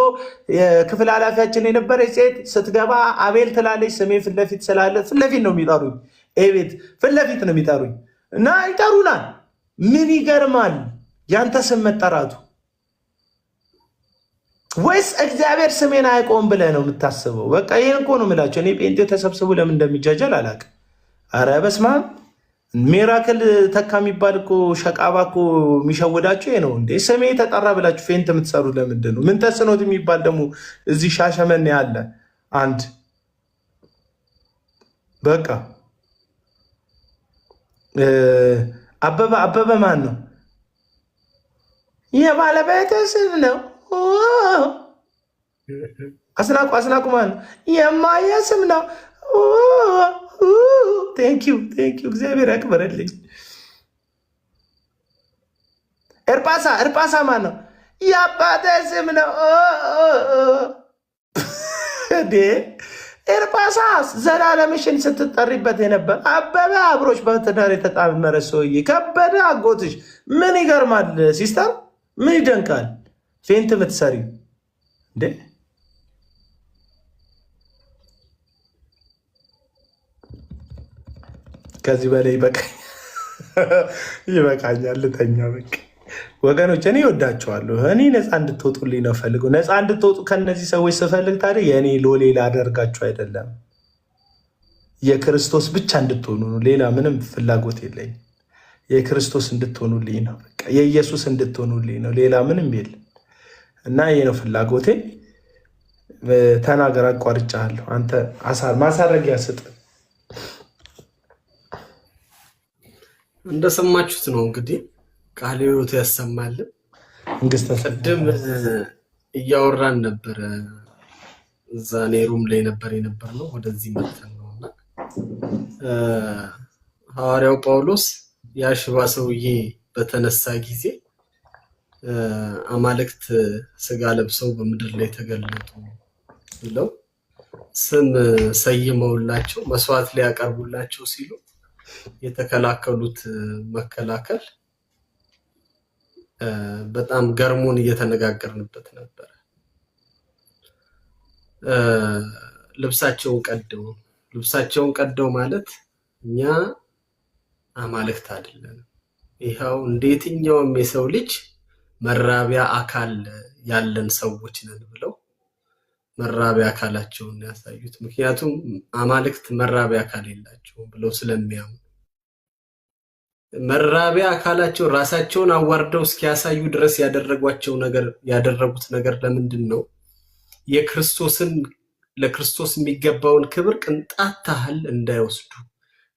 የክፍል ኃላፊያችን የነበረች ሴት ስትገባ አቤል ትላለች። ስሜ ፊት ለፊት ስላለ ፊት ለፊት ነው የሚጠሩኝ። ቤት ፊት ለፊት ነው የሚጠሩኝ እና ይጠሩናል። ምን ይገርማል ያንተ ስም መጠራቱ? ወይስ እግዚአብሔር ስሜን አያውቀውም ብለህ ነው የምታስበው? በቃ ይህን እኮ ነው የምላቸው። እኔ ጴንጤ ተሰብስቡ ለምን እንደሚጃጀል አላውቅም። አረ በስመ አብ ሚራክል ተካ የሚባል እኮ ሸቃባ እኮ የሚሸውዳችሁ ይሄ ነው እንዴ? ስሜ ተጠራ ብላችሁ ፌንት የምትሰሩት ለምንድን ነው? ምን ተስኖት የሚባል ደግሞ እዚህ ሻሸመኔ ያለ አንድ በቃ አበበ ማን ነው? የባለቤት ስም ነው። አስናቁ ማን ነው? የማየ ስም ነው። ቴንኪው እግዚአብሔር ያክብርልኝ። እርጳሳ ማን ነው? የአባቴ ስም ነው። ኤርጳሳስ ዘላለምሽን ስትጠሪበት የነበር አበበ አብሮች በትዳር የተጣመረ ሰውዬ ከበደ አጎትሽ። ምን ይገርማል ሲስተር፣ ምን ይደንቃል? ፌንት ምትሰሪ እንዴ? ከዚህ በላይ ይበቃኛል። ልተኛ በቃ። ወገኖች እኔ ወዳቸዋለሁ። እኔ ነፃ እንድትወጡልኝ ነው ፈልገው። ነፃ እንድትወጡ ከነዚህ ሰዎች ስፈልግ ታዲያ የእኔ ሎሌ ላደርጋችሁ አይደለም፣ የክርስቶስ ብቻ እንድትሆኑ ነው። ሌላ ምንም ፍላጎት የለኝም። የክርስቶስ እንድትሆኑልኝ ነው፣ በቃ የኢየሱስ እንድትሆኑልኝ ነው። ሌላ ምንም የለም እና ይሄ ነው ፍላጎቴ። ተናገር፣ አቋርጫለሁ። አንተ ማሳረጊያ ስጥ። እንደሰማችሁት ነው እንግዲህ ቃለ ሕይወት ያሰማልን። ቅድም እያወራን ነበረ፣ እዛ እኔ ሩም ላይ የነበር ነው። ወደዚህ መጥተን ነውና ሐዋርያው ጳውሎስ ያ ሽባ ሰውዬ በተነሳ ጊዜ አማልክት ስጋ ለብሰው በምድር ላይ ተገለጡ ብለው ስም ሰይመውላቸው መስዋዕት ላይ ያቀርቡላቸው ሲሉ የተከላከሉት መከላከል በጣም ገርሞን እየተነጋገርንበት ነበር። ልብሳቸውን ቀደው ማለት እኛ አማልክት አይደለም፣ ይኸው እንደየትኛውም የሰው ልጅ መራቢያ አካል ያለን ሰዎች ነን ብለው መራቢያ አካላቸውን ያሳዩት። ምክንያቱም አማልክት መራቢያ አካል የላቸውም ብለው ስለሚያምኑ መራቢያ አካላቸው ራሳቸውን አዋርደው እስኪያሳዩ ድረስ ያደረጉት ነገር ለምንድን ነው? ለክርስቶስ የሚገባውን ክብር ቅንጣት ታህል እንዳይወስዱ፣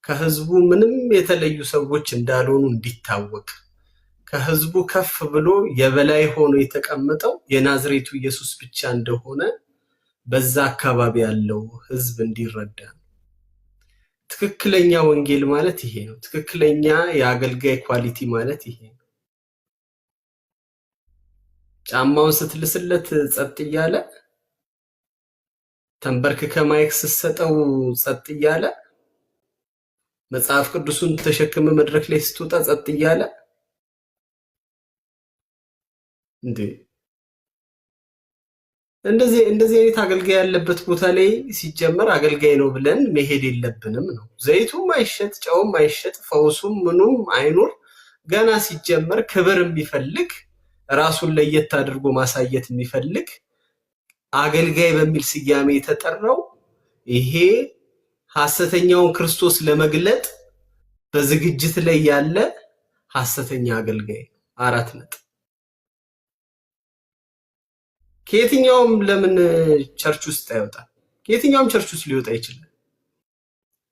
ከህዝቡ ምንም የተለዩ ሰዎች እንዳልሆኑ እንዲታወቅ፣ ከህዝቡ ከፍ ብሎ የበላይ ሆኖ የተቀመጠው የናዝሬቱ ኢየሱስ ብቻ እንደሆነ በዛ አካባቢ ያለው ህዝብ እንዲረዳ ነው። ትክክለኛ ወንጌል ማለት ይሄ ነው። ትክክለኛ የአገልጋይ ኳሊቲ ማለት ይሄ ነው። ጫማውን ስትልስለት ጸጥ እያለ፣ ተንበርክከ ማይክ ስትሰጠው ጸጥ እያለ፣ መጽሐፍ ቅዱሱን ተሸክመ መድረክ ላይ ስትወጣ ጸጥ እያለ እንደዚህ አይነት አገልጋይ ያለበት ቦታ ላይ ሲጀመር አገልጋይ ነው ብለን መሄድ የለብንም ነው። ዘይቱም አይሸጥ፣ ጨውም አይሸጥ፣ ፈውሱም ምኑም አይኑር። ገና ሲጀመር ክብር የሚፈልግ ራሱን ለየት አድርጎ ማሳየት የሚፈልግ አገልጋይ በሚል ስያሜ የተጠራው ይሄ ሐሰተኛውን ክርስቶስ ለመግለጥ በዝግጅት ላይ ያለ ሐሰተኛ አገልጋይ። 4 ነጥብ። ከየትኛውም ለምን ቸርች ውስጥ አይወጣም? ከየትኛውም ቸርች ውስጥ ሊወጣ ይችላል።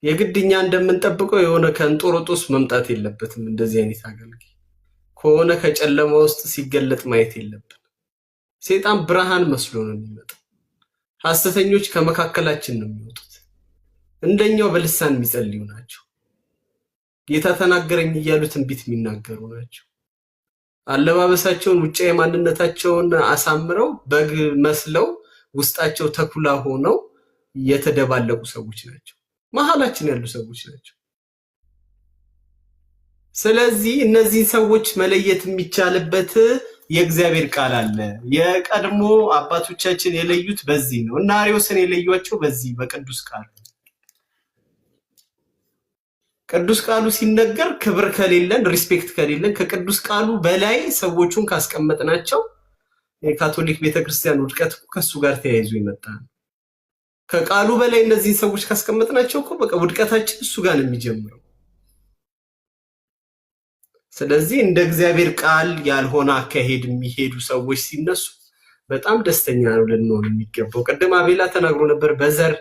የግድኛ እንደምንጠብቀው የሆነ ከእንጦሮጦስ መምጣት የለበትም። እንደዚህ አይነት አገልጋይ ከሆነ ከጨለማ ውስጥ ሲገለጥ ማየት የለብን። ሰይጣን ብርሃን መስሎ ነው የሚመጣው። ሐሰተኞች ከመካከላችን ነው የሚወጡት። እንደኛው በልሳን የሚጸልዩ ናቸው። ጌታ ተናገረኝ እያሉ ትንቢት የሚናገሩ ናቸው። አለባበሳቸውን ውጫዊ ማንነታቸውን አሳምረው በግ መስለው ውስጣቸው ተኩላ ሆነው የተደባለቁ ሰዎች ናቸው። መሀላችን ያሉ ሰዎች ናቸው። ስለዚህ እነዚህ ሰዎች መለየት የሚቻልበት የእግዚአብሔር ቃል አለ። የቀድሞ አባቶቻችን የለዩት በዚህ ነው እና አርዮስን የለዩቸው በዚህ በቅዱስ ቃል። ቅዱስ ቃሉ ሲነገር ክብር ከሌለን፣ ሪስፔክት ከሌለን፣ ከቅዱስ ቃሉ በላይ ሰዎቹን ካስቀመጥናቸው የካቶሊክ ቤተክርስቲያን ውድቀት ከሱ ጋር ተያይዞ ይመጣ ነው። ከቃሉ በላይ እነዚህን ሰዎች ካስቀመጥናቸው እኮ በቃ ውድቀታችን እሱ ጋር ነው የሚጀምረው። ስለዚህ እንደ እግዚአብሔር ቃል ያልሆነ አካሄድ የሚሄዱ ሰዎች ሲነሱ በጣም ደስተኛ ነው ልንሆን የሚገባው። ቅድም አቤላ ተናግሮ ነበር፣ በዘር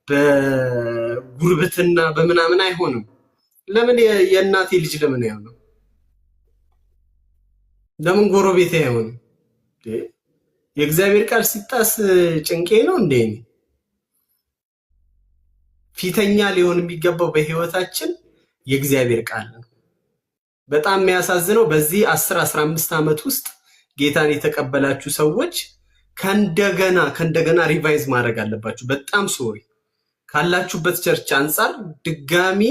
በጉርብትና በምናምን አይሆንም። ለምን የእናቴ ልጅ ለምን አይሆንም? ለምን ጎረቤቴ አይሆንም? የእግዚአብሔር ቃል ሲጣስ ጭንቄ ነው እንዴ? ፊተኛ ሊሆን የሚገባው በህይወታችን የእግዚአብሔር ቃል ነው። በጣም የሚያሳዝነው በዚህ 10-15 ዓመት ውስጥ ጌታን የተቀበላችሁ ሰዎች ከእንደገና ሪቫይዝ ማድረግ አለባችሁ። በጣም ሶሪ ካላችሁበት ቸርች አንጻር ድጋሚ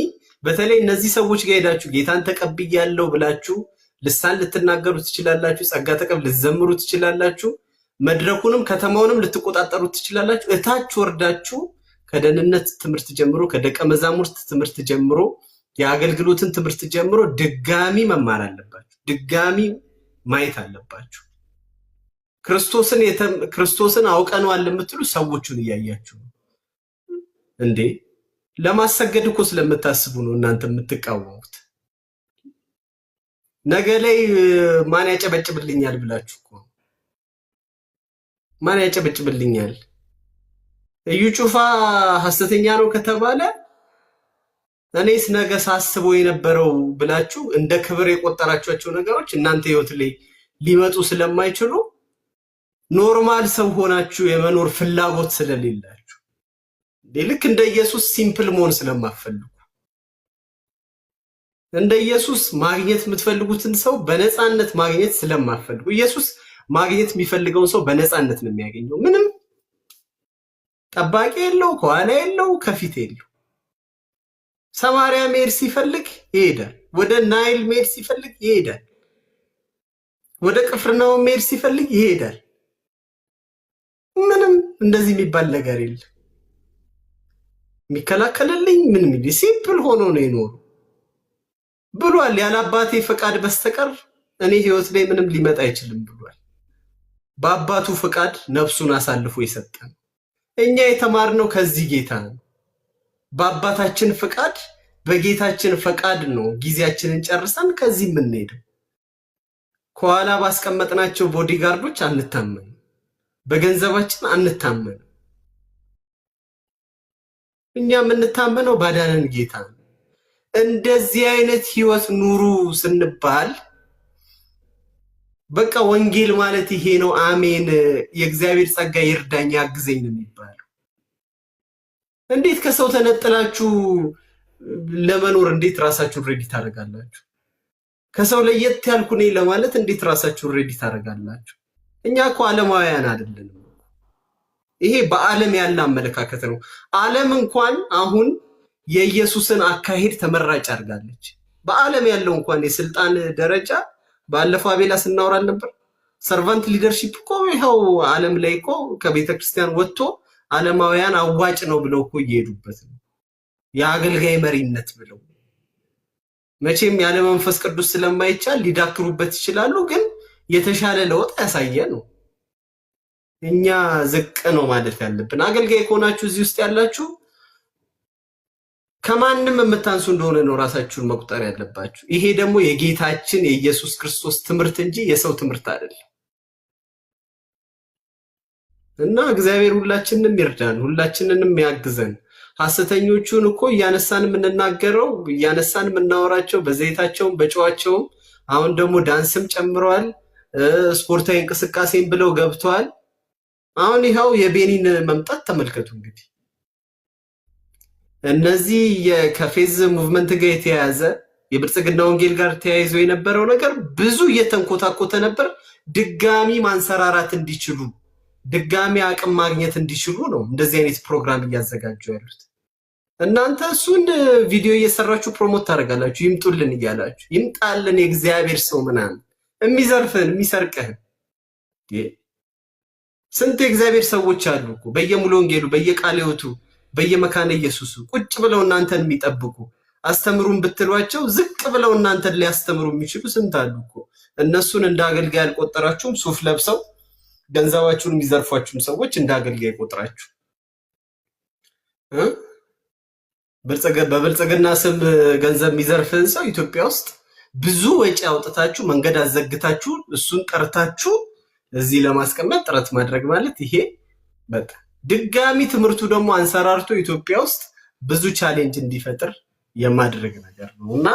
በተለይ እነዚህ ሰዎች ጋር ሄዳችሁ ጌታን ተቀብያለሁ ብላችሁ ልሳን ልትናገሩ ትችላላችሁ፣ ጸጋ ልትዘምሩ ትችላላችሁ፣ መድረኩንም ከተማውንም ልትቆጣጠሩ ትችላላችሁ። እታች ወርዳችሁ ከደህንነት ትምህርት ጀምሮ ከደቀ መዛሙርት ትምህርት ጀምሮ የአገልግሎትን ትምህርት ጀምሮ ድጋሚ መማር አለባችሁ። ድጋሚ ማየት አለባችሁ። ክርስቶስን አውቀነዋል የምትሉ ሰዎቹን እያያችሁ እንዴ? ለማሰገድ እኮ ስለምታስቡ ነው እናንተ የምትቃወሙት። ነገ ላይ ማን ያጨበጭብልኛል ብላችሁ እኮ። ማን ያጨበጭብልኛል? እዩ ጩፋ ሐሰተኛ ነው ከተባለ እኔስ ነገ ሳስበው የነበረው ብላችሁ እንደ ክብር የቆጠራችኋቸው ነገሮች እናንተ ህይወት ላይ ሊመጡ ስለማይችሉ ኖርማል ሰው ሆናችሁ የመኖር ፍላጎት ስለሌላችሁ ልክ እንደ ኢየሱስ ሲምፕል መሆን ስለማትፈልጉ እንደ ኢየሱስ ማግኘት የምትፈልጉትን ሰው በነፃነት ማግኘት ስለማትፈልጉ ኢየሱስ ማግኘት የሚፈልገውን ሰው በነፃነት ነው የሚያገኘው። ምንም ጠባቂ የለው፣ ከኋላ የለው፣ ከፊት የለው። ሰማርያ መሄድ ሲፈልግ ይሄዳል። ወደ ናይል መሄድ ሲፈልግ ይሄዳል። ወደ ቅፍርናሆም መሄድ ሲፈልግ ይሄዳል። ምንም እንደዚህ የሚባል ነገር የለም። የሚከላከልልኝ ምንም ሲምፕል ሆኖ ነው የኖሩ ብሏል። ያለ አባቴ ፈቃድ በስተቀር እኔ ህይወት ላይ ምንም ሊመጣ አይችልም ብሏል። በአባቱ ፈቃድ ነፍሱን አሳልፎ የሰጠን እኛ የተማርነው ከዚህ ጌታ ነው። በአባታችን ፈቃድ በጌታችን ፈቃድ ነው ጊዜያችንን ጨርሰን ከዚህ የምንሄደው። ከኋላ ባስቀመጥናቸው ቦዲጋርዶች አንታመንም፣ በገንዘባችን አንታመንም። እኛ የምንታመነው ባዳነን ጌታ ነው። እንደዚህ አይነት ህይወት ኑሩ ስንባል በቃ ወንጌል ማለት ይሄ ነው፣ አሜን፣ የእግዚአብሔር ጸጋ ይርዳኝ ያግዘኝ ነው የሚባለው። እንዴት ከሰው ተነጥላችሁ ለመኖር እንዴት ራሳችሁን ሬዲ ታደርጋላችሁ? ከሰው ለየት ያልኩ ነኝ ለማለት እንዴት ራሳችሁን ሬዲ ታደርጋላችሁ? እኛ እኮ ዓለማውያን አይደለንም። ይሄ በዓለም ያለ አመለካከት ነው። ዓለም እንኳን አሁን የኢየሱስን አካሄድ ተመራጭ አድርጋለች። በዓለም ያለው እንኳን የስልጣን ደረጃ ባለፈው አቤላ ስናወራል ነበር። ሰርቫንት ሊደርሺፕ እኮ ይኸው ዓለም ላይ እኮ ከቤተ ክርስቲያን ወጥቶ ዓለማውያን አዋጭ ነው ብለው እኮ እየሄዱበት ነው። የአገልጋይ መሪነት ብለው መቼም ያለ መንፈስ ቅዱስ ስለማይቻል ሊዳክሩበት ይችላሉ፣ ግን የተሻለ ለውጥ ያሳየ ነው። እኛ ዝቅ ነው ማለት ያለብን። አገልጋይ ከሆናችሁ እዚህ ውስጥ ያላችሁ ከማንም የምታንሱ እንደሆነ ነው ራሳችሁን መቁጠር ያለባችሁ። ይሄ ደግሞ የጌታችን የኢየሱስ ክርስቶስ ትምህርት እንጂ የሰው ትምህርት አይደለም። እና እግዚአብሔር ሁላችንንም ይርዳን፣ ሁላችንንም ያግዘን። ሐሰተኞቹን እኮ እያነሳን የምንናገረው እያነሳን የምናወራቸው በዘይታቸውም በጨዋቸውም አሁን ደግሞ ዳንስም ጨምረዋል፣ ስፖርታዊ እንቅስቃሴም ብለው ገብተዋል። አሁን ይኸው የቤኒን መምጣት ተመልከቱ። እንግዲህ እነዚህ ከፌዝ ሙቭመንት ጋር የተያያዘ የብልጽግና ወንጌል ጋር ተያይዞ የነበረው ነገር ብዙ እየተንኮታኮተ ነበር። ድጋሚ ማንሰራራት እንዲችሉ ድጋሚ አቅም ማግኘት እንዲችሉ ነው እንደዚህ አይነት ፕሮግራም እያዘጋጁ ያሉት። እናንተ እሱን ቪዲዮ እየሰራችሁ ፕሮሞት ታደርጋላችሁ፣ ይምጡልን እያላችሁ። ይምጣልን የእግዚአብሔር ሰው ምናምን የሚዘርፍህን የሚሰርቅህን። ስንት የእግዚአብሔር ሰዎች አሉ እኮ በየሙሉ ወንጌሉ በየቃለ ሕይወቱ በየመካነ ኢየሱሱ ቁጭ ብለው እናንተን የሚጠብቁ አስተምሩን ብትሏቸው ዝቅ ብለው እናንተን ሊያስተምሩ የሚችሉ ስንት አሉ እኮ። እነሱን እንደ አገልጋይ አልቆጠራችሁም። ሱፍ ለብሰው ገንዘባችሁን የሚዘርፏችሁም ሰዎች እንደ አገልጋይ ቆጥራችሁ በብልጽግና ስም ገንዘብ የሚዘርፍን ሰው ኢትዮጵያ ውስጥ ብዙ ወጪ አውጥታችሁ መንገድ አዘግታችሁ እሱን ጠርታችሁ እዚህ ለማስቀመጥ ጥረት ማድረግ ማለት ይሄ በቃ ድጋሚ ትምህርቱ ደግሞ አንሰራርቶ ኢትዮጵያ ውስጥ ብዙ ቻሌንጅ እንዲፈጥር የማድረግ ነገር ነው። እና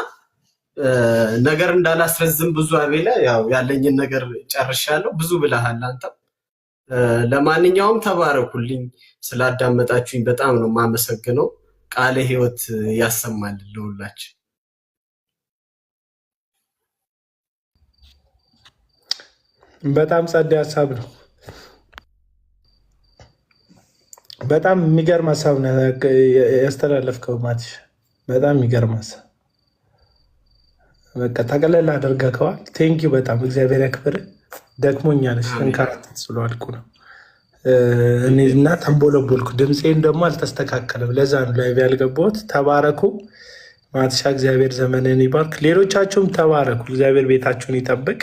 ነገር እንዳላስረዝም ብዙ አቤላ ያው ያለኝን ነገር ጨርሻለሁ። ብዙ ብለሃል አንተ። ለማንኛውም ተባረኩልኝ፣ ስላዳመጣችሁኝ በጣም ነው የማመሰግነው። ቃለ ሕይወት ያሰማልን ለሁላችን። በጣም ጸዴ ሀሳብ ነው። በጣም የሚገርም ሀሳብ ነው ያስተላለፍከው ማቲሽ። በጣም የሚገርም ሀሳብ በቃ ጠቅለል አድርገኸዋል። ቴንኪው በጣም እግዚአብሔር ያክብር። ደክሞኛል፣ ተንከራተት ስለዋልኩ ነው እና ተንቦለቦልኩ። ድምፄን ደግሞ አልተስተካከለም፣ ለዛ ነው ላይቭ ያልገባሁት። ተባረኩ ማቲሻ፣ እግዚአብሔር ዘመንን ይባርክ። ሌሎቻችሁም ተባረኩ፣ እግዚአብሔር ቤታችሁን ይጠብቅ።